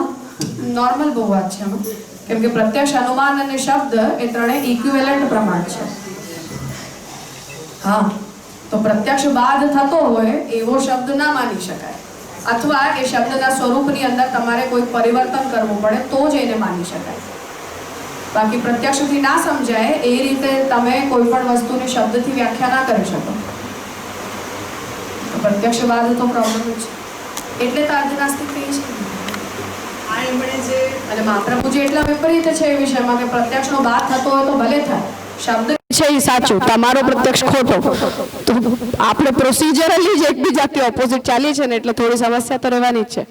નોર્મલ બહુ વાત છે આમાં. કેમ કે પ્રત્યક્ષ, અનુમાન અને શબ્દ એ ત્રણેય ઇક્વિવેલન્ટ પ્રમાણ છે. હા, તો પ્રત્યક્ષ બાદ થતો હોય એવો શબ્દ ના માની શકાય, અથવા એ શબ્દના સ્વરૂપની અંદર તમારે કોઈ પરિવર્તન કરવું પડે તો જ એને માની શકાય. બાકી પ્રત્યક્ષથી ના સમજાય એ રીતે તમે કોઈ પણ વસ્તુની શબ્દથી વ્યાખ્યા ના કરી શકો. પ્રત્યક્ષવાદ તો પ્રોબ્લેમ છે, એટલે તો અર્ધનાસ્તિક કહે છે. આ એમણે જે અને મહાપ્રભુજી એટલા વિપરીત છે એ વિષયમાં કે પ્રત્યક્ષનો બાદ થતો હોય તો ભલે થાય, શબ્દ છે એ સાચું, તમારો પ્રત્યક્ષ ખોટો. તો આપણે પ્રોસિજરલી જ એકબીજાથી ઓપોઝિટ ચાલીએ છે ને, એટલે થોડી સમસ્યા તો રહેવાની જ છે.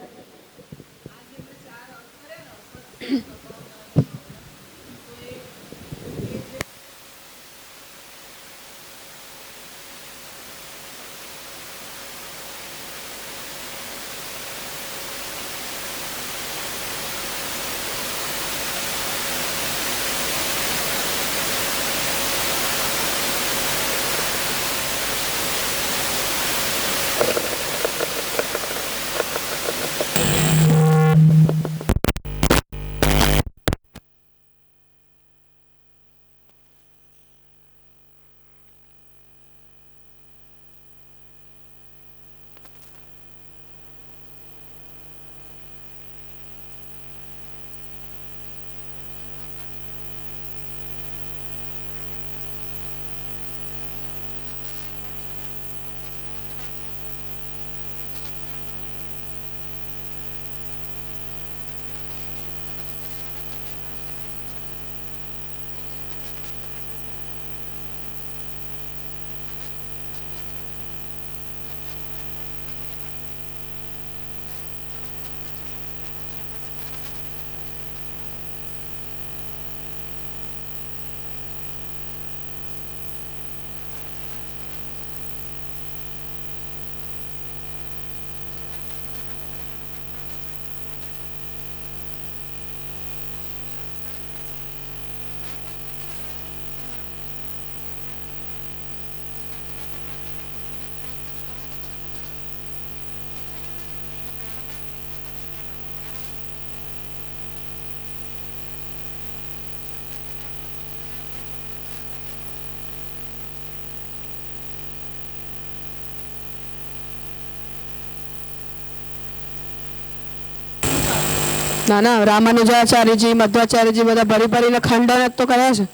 ના ના, રામાનુજાચાર્યજી, મધ્વાચાર્યજી બધા ભરી ભરીને ખંડન જ તો કર્યા છે.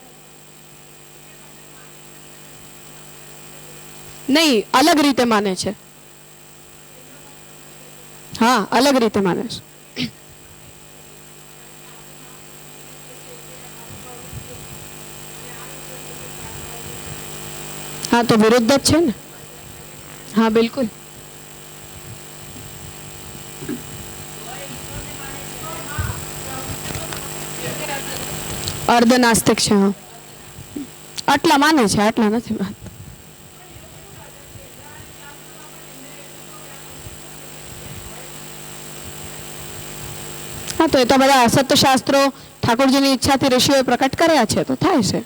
નહીં, અલગ રીતે માને છે. હા, અલગ રીતે માને છે. હા, તો વિરુદ્ધ જ છે ને. હા, બિલકુલ. અર્ધ નાસ્તિક છે. હા, આટલા માને છે, આટલા નથી માનતા. હા, તો એ તો બધા અસત્ય શાસ્ત્રો ઠાકોરજીની ઈચ્છાથી ઋષિઓએ પ્રકટ કર્યા છે, તો થાય છે.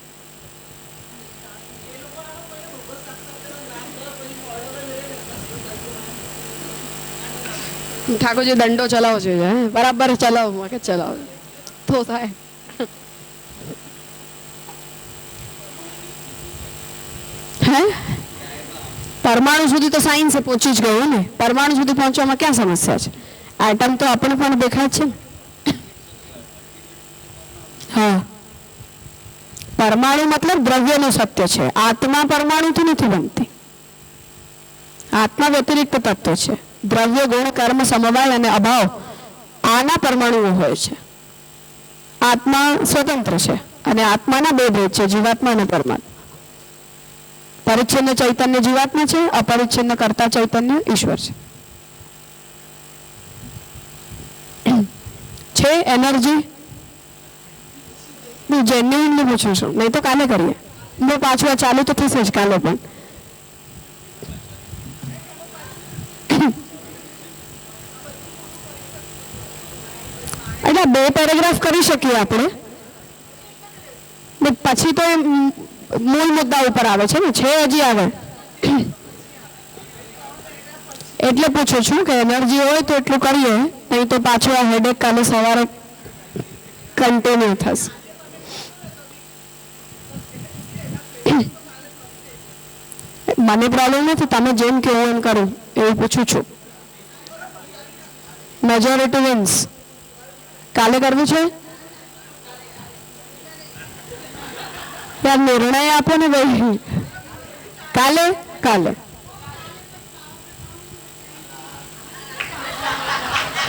ઠાકોરજી દંડો ચલાવો જોઈએ, બરાબર ચલાવો કે ચલાવો તો થાય. હે, પરમાણુ સુધી તો સાયન્સે પહોંચી જ ગયું ને. પરમાણુ સુધી પહોંચવામાં ક્યાં સમસ્યા છે? આટમ તો આપણે પણ દેખાય છે ને. હા, પરમાણુ મતલબ દ્રવ્યનું સત્ય છે. આત્મા પરમાણુથી નથી બનતી. આત્મા વ્યતિરિક્ત તત્વ છે. દ્રવ્ય, ગુણ, કર્મ, સમવાય અને અભાવ આના પરમાણુઓ હોય છે. આત્મા સ્વતંત્ર છે અને આત્માના બે ભેદ છે, જીવાત્મા અને પરમાત્મા. પરિચ્છિન્ન ચૈતન્ય જીવાત્મા છે, અપરિચ્છિન્ન કર્તા ચૈતન્ય ઈશ્વર છે. એનર્જી જેન્યુઇનલી પૂછું છું, નહીં તો કાલે કરીએ. પાછું આ ચાલુ તો થશે જ કાલે પણ. એટલે 2 પેરેગ્રાફ કરી શકીએ આપણે, પછી તો મૂળ મુદ્દા ઉપર આવે છે ને, છે હજી આવે. એટલે પૂછું છું કે એનર્જી હોય તો એટલું કરીએ, નહીં તો પાછું આ હેડેક કાલે સવારે કન્ટિન્યુ થશે. મને પ્રોબ્લેમ નથી, તમે જેમ કે હું એમ કરું એવું પૂછું છું. Majority wins. કાલે કરવું છે યાર, નિર્ણય આપો ને ભાઈ. કાલે કાલે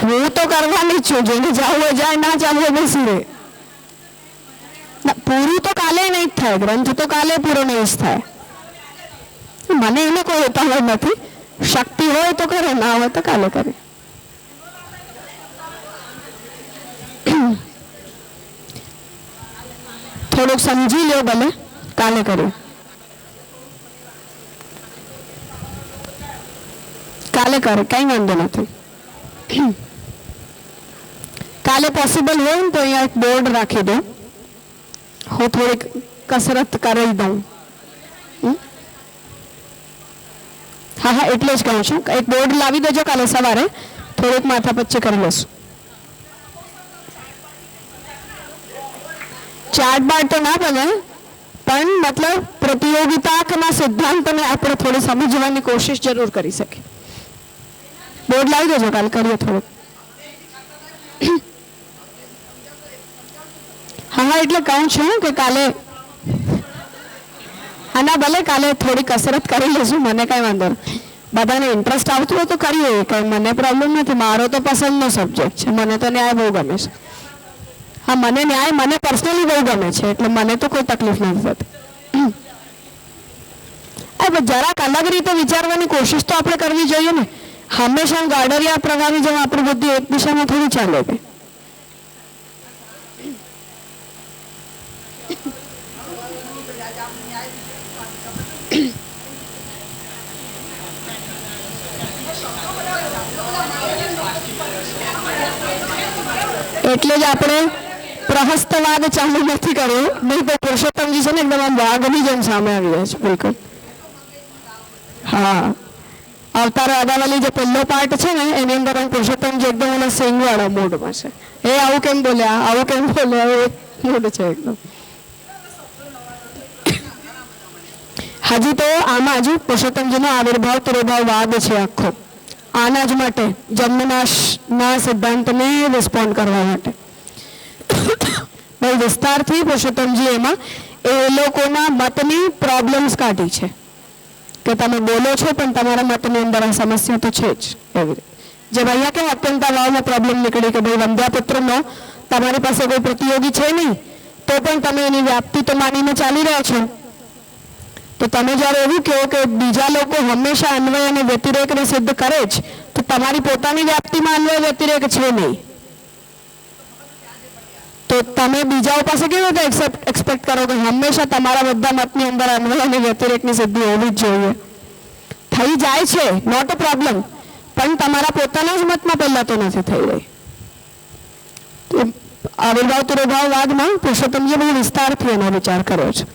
હું તો કરવાની જ છું, જેને જવું હોય જાય, ના જવું હોય બેસી રહે. પૂરું તો કાલે નહીં જ થાય, ગ્રંથ તો કાલે પૂરો નહીં જ થાય. મને એને કોઈ ઉતાવળ નથી, શક્તિ હોય તો કરે, ના હોય તો કાલે કરે. થોડુંક સમજી લો ભલે, કાલે કર્યું. કાલે કરે, કઈ વાંધો નથી. કાલે પોસિબલ હોય ને તો અહીંયા એક બોર્ડ રાખી દો, હું થોડીક કસરત કરી દઉં. હા હા, એટલે જ કહું છું, એક બોર્ડ લાવી દેજો કાલે સવારે, થોડુંક માથા પચ્ચે કરી લેશું. ચાર્ટ બાર્ટ તો ના બને, પણ મતલબ પ્રતિયોગિતાના સિદ્ધાંતને આપણે થોડી સમજવાની કોશિશ જરૂર કરી શકીએ. બોર્ડ લાવી દેજો, કાલે કરીએ થોડુંક. હા હા, એટલે કહું છું કે કાલે, હા ના ભલે કાલે થોડી કસરત કરી લઈશું, મને કઈ વાંધો નહીં. બધાને ઇન્ટરેસ્ટ આવતું હોય તો કરીએ, કઈ મને પ્રોબ્લેમ નથી. મારો તો પસંદનો સબ્જેક્ટ છે, મને તો ન્યાય બહુ ગમે છે. હા, મને ન્યાય મને પર્સનલી બહુ ગમે છે, એટલે મને તો કોઈ તકલીફ નથી થતી. જરાક અલગ રીતે વિચારવાની કોશિશ તો આપણે કરવી જોઈએ ને. હંમેશા ગાડરિયા પ્રવાહી જેમ આપણી બુદ્ધિ એક દિશામાં થોડી ચાલે. એટલે જ આપણે પ્રહસ્તવાદ ચાલુ નથી કર્યો, નહીં તો પુરુષોત્તમજી છે ને એકદમ આમ વાઘની જેમ સામે આવી રહ્યા છે. બિલકુલ હા, અવતાર અદાવલી જે પહેલો પાર્ટ છે ને એની અંદર પુરુષોત્તમજી એકદમ એના સિંગવાળા મૂડમાં છે. એ આવું કેમ બોલ્યા, આવું કેમ બોલ્યા, એ મૂડ છે એકદમ. હજી તો આમાં જ પુરુષોત્તમજીનો આવિર્ભાવ તિરોભાવ વાદ છે આખો. આના જ માટે જન્મનાશના સિદ્ધાંતને રિસ્પોન્ડ કરવા માટે બહુ વિસ્તારથી પુરુષોત્તમજી એમાં એ લોકોના મતની પ્રોબ્લેમ્સ કાઢી છે કે તમે બોલો છો પણ તમારા મતની અંદર આ સમસ્યા તો છે જ. એવી રીતે જે અહીંયા કેમ અત્યંતાભાવમાં પ્રોબ્લેમ નીકળી કે ભાઈ વંદ્યાપુત્રનો તમારી પાસે કોઈ પ્રતિયોગી છે નહીં, તો પણ તમે એની વ્યાપ્તિ તો માનીને ચાલી રહ્યા છો. તો તમે જ્યારે એવું કહો કે બીજા લોકો હંમેશા અન્વય અને વ્યતિરેકને સિદ્ધ કરે જ, તો તમારી પોતાની વ્યાપ્તિમાં અન્વય વ્યતિરેક છે નહીં, તો તમે બીજાઓ પાસે કેવી રીતે એક્સપેક્ટ કરો કે હંમેશા તમારા બધા મતની અંદર અન્વય અને વ્યતિરેકની સિદ્ધિ હોવી જ જોઈએ. થઈ જાય છે, નોટ અ પ્રોબ્લેમ, પણ તમારા પોતાના જ મતમાં પહેલા તો નથી થઈ રહી. આવિર્ભાવ તિરોભાવવાદમાં પુરુષોત્તમજીએ બહુ વિસ્તારથી એનો વિચાર કર્યો છે,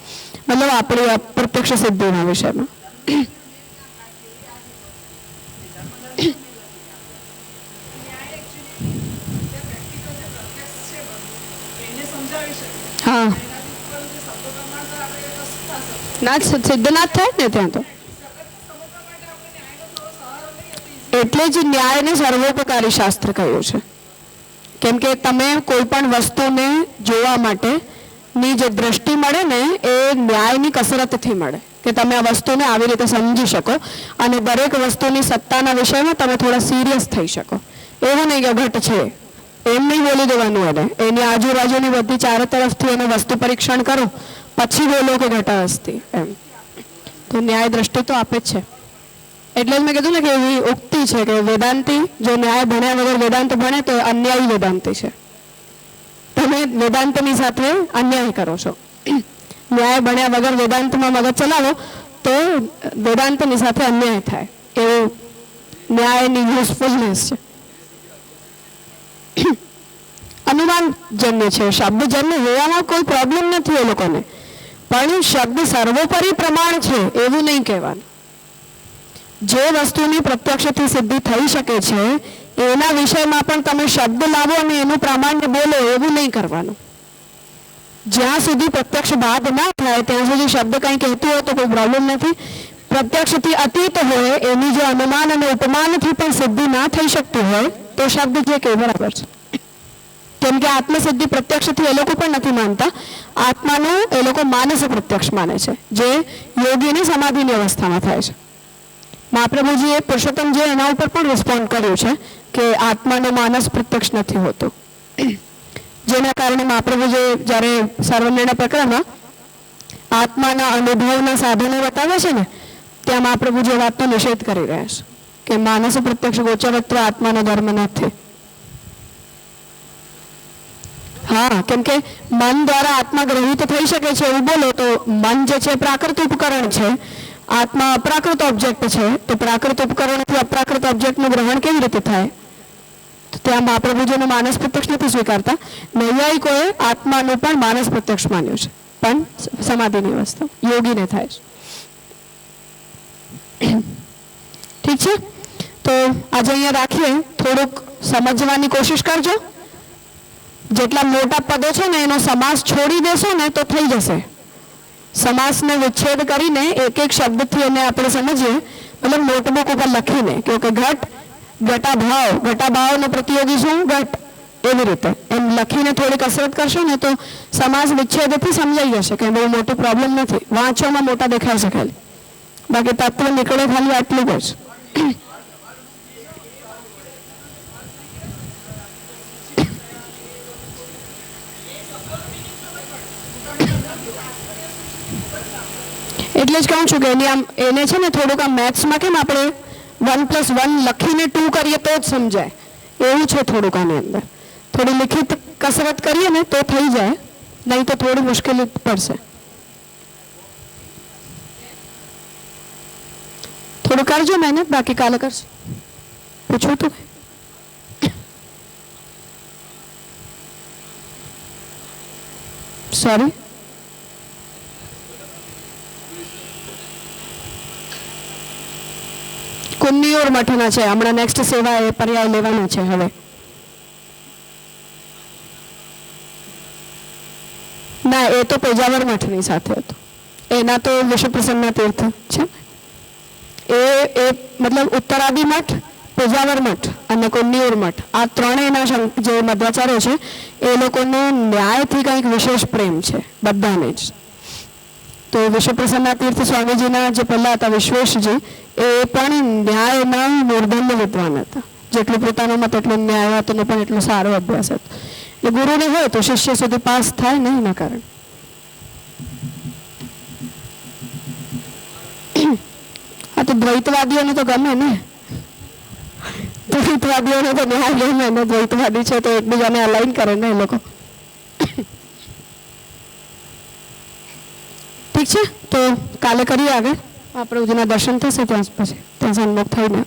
મતલબ આપણી અપ્રત્યક્ષ સિદ્ધિના વિષયમાં. હા ના સિદ્ધ ના થાય ને ત્યાં તો. એટલે જ ન્યાયને સર્વોપકારી શાસ્ત્ર કહ્યું છે, કેમ કે તમે કોઈ પણ વસ્તુને જોવા માટે ની જે દ્રષ્ટિ મળે ને એ ન્યાયની કસરતથી મળે, કે તમે આ વસ્તુને આવી રીતે સમજી શકો અને દરેક વસ્તુની સત્તાના વિષયમાં તમે થોડા સિરિયસ થઈ શકો. એવું નહીં કે ઘટ છે એમ નહીં બોલી દેવાનું, એને એની આજુબાજુની બધી ચારે તરફથી એને વસ્તુ પરીક્ષણ કરો પછી બોલો કે ઘટા અસ્તિ એમ. તો ન્યાય દ્રષ્ટિ તો આપે જ છે. એટલે જ મેં કીધું ને કે એવી ઉક્તિ છે કે વેદાંતી જો ન્યાય ભણ્યા વગર વેદાંત ભણે તો અન્યાયી વેદાંતી છે. તમે વેદાંતની સાથે અન્યાય કરો છો. ન્યાય ભણ્યા વગર વેદાંતમાં મગજ ચલાવો તો વેદાંતની સાથે અન્યાય થાય એવું ન્યાયની યુઝફુલનેસ છે. અનુમાનજન્ય છે, શબ્દજન્ય હોવામાં કોઈ પ્રોબ્લેમ નથી એ લોકોને, પણ શબ્દ સર્વોપરી પ્રમાણ છે એવું નહીં કહેવાનું. જે વસ્તુની પ્રત્યક્ષથી સિદ્ધિ થઈ શકે છે એના વિષયમાં પણ તમે શબ્દ લાવો અને એનું પ્રામાણ્ય બોલો એવું નહીં કરવાનું. જ્યાં સુધી પ્રત્યક્ષ બાદ ના થાય ત્યાં સુધી શબ્દ કંઈ કહેતું હોય તો કોઈ પ્રોબ્લેમ નથી. પ્રત્યક્ષથી અતીત હોય એની જો અનુમાન અને ઉપમાનથી પણ સિદ્ધિ ના થઈ શકતી હોય તો શબ્દ જે કે બરાબર છે. કેમ કે આત્મસિદ્ધિ પ્રત્યક્ષથી એ લોકો પણ નથી માનતા. આત્માનું એ લોકો માનસ પ્રત્યક્ષ માને છે, જે યોગીની સમાધિની અવસ્થામાં થાય છે. મહાપ્રભુજીએ પુરુષોત્તમજીએ એના ઉપર પણ રિસ્પોન્ડ કર્યું છે કે આત્માનો માનસ પ્રત્યક્ષ નથી હોતો, જેના કારણે મહાપ્રભુજીએ જ્યારે સર્વનિર્ણય પ્રકરણમાં આત્માના અનુભવના સાધનો બતાવે છે ને ત્યાં મહાપ્રભુજી એ વાતનો નિષેધ કરી રહ્યા છે કે માનસ પ્રત્યક્ષ ગોચરત્વ આત્માનો ધર્મ નથી. હા, કેમ કે મન દ્વારા આત્મા ગ્રહિત થઈ શકે છે એવું બોલો તો મન જે છે પ્રાકૃત ઉપકરણ છે, આત્મા અપ્રાકૃત ઓબ્જેક્ટ છે, તો પ્રાકૃત ઉપકરણથી અપ્રાકૃત ઓબ્જેક્ટનું ગ્રહણ કેવી રીતે થાય? તો ત્યાં મહાપ્રભુજીનું માનસ પ્રત્યક્ષ નથી સ્વીકારતા. નૈયાયિકોએ આત્માનું પણ માનસ પ્રત્યક્ષ માન્યું છે, પણ સમાધિની અવસ્થા યોગીને થાય છે. ઠીક છે, તો આજે અહીંયા રાખીએ. થોડુંક સમજવાની કોશિશ કરજો. જેટલા મોટા પદો છે ને એનો સમાસ છોડી દેશો ને તો થઈ જશે. સમાસને વિચ્છેદ કરીને એક એક શબ્દથી એને આપણે સમજીએ, મતલબ નોટબુક ઉપર લખીને કે ઘટ ઘટાભાવ, ઘટાભાવનો પ્રતિયોગી શું? ઘટ. એવી રીતે એમ લખીને થોડી કસરત કરશો ને તો સમાસ વિચ્છેદથી સમજાઈ જશે કે બહુ મોટો પ્રોબ્લેમ નથી. વાંચવામાં મોટા દેખાય છે ખાલી, બાકી તત્વ નીકળે ખાલી આટલું જ. એટલે જ કહું છું કે એની આમ એને છે ને થોડુંક આમ મેથ્સમાં કેમ આપણે 1+1 લખીને 2 કરીએ તો જ સમજાય એવું છે. થોડુંક આની અંદર થોડી લિખિત કસરત કરીએ ને તો થઈ જાય, નહીં તો થોડી મુશ્કેલી પડશે. થોડું કરજો મહેનત, બાકી કાલે કરશે. પૂછવું તું સોરી. કુન્નિયોર મઠના છે, હમણાં નેક્સ્ટ સેવા એ પર્યાય લેવાના છે. હવે ના, એ તો પેજાવર મઠની સાથે હતું. એના તો વિશ્વપ્રસન્ન તીર્થ છે. એ મતલબ ઉત્તરાદિ મઠ, પેજાવર મઠ અને કુન્નિયોર મઠ, આ ત્રણેયના જે મધ્વાચાર્ય છે એ લોકોને ન્યાયથી કંઈક વિશેષ પ્રેમ છે બધાને જ. તો વિશ્વપ્રસન્ન તીર્થ સ્વામીજીના જે પહેલા હતા વિશ્વેશજી, એ પણ ન્યાયના મૂર્ધન્ય વિદ્વાન હતા. જેટલું પોતાનો મત એટલું ન્યાય હતો ને પણ એટલો સારો અભ્યાસ હતો. એટલે ગુરુને હોય તો શિષ્ય સુધી પાસ થાય ને એના કારણે. હા, તો દ્વૈતવાદીઓને તો ગમે ને, દ્વૈતવાદીઓને તો ન્યાય ગમે ને. દ્વૈતવાદી છે તો એકબીજાને અલાઈન કરે ને એ લોકો. ઠીક છે, તો કાલે કરીએ આગળ. આપણે ઉજના દર્શન થશે ત્યાં પછી ત્યાં સન્મુખ થઈને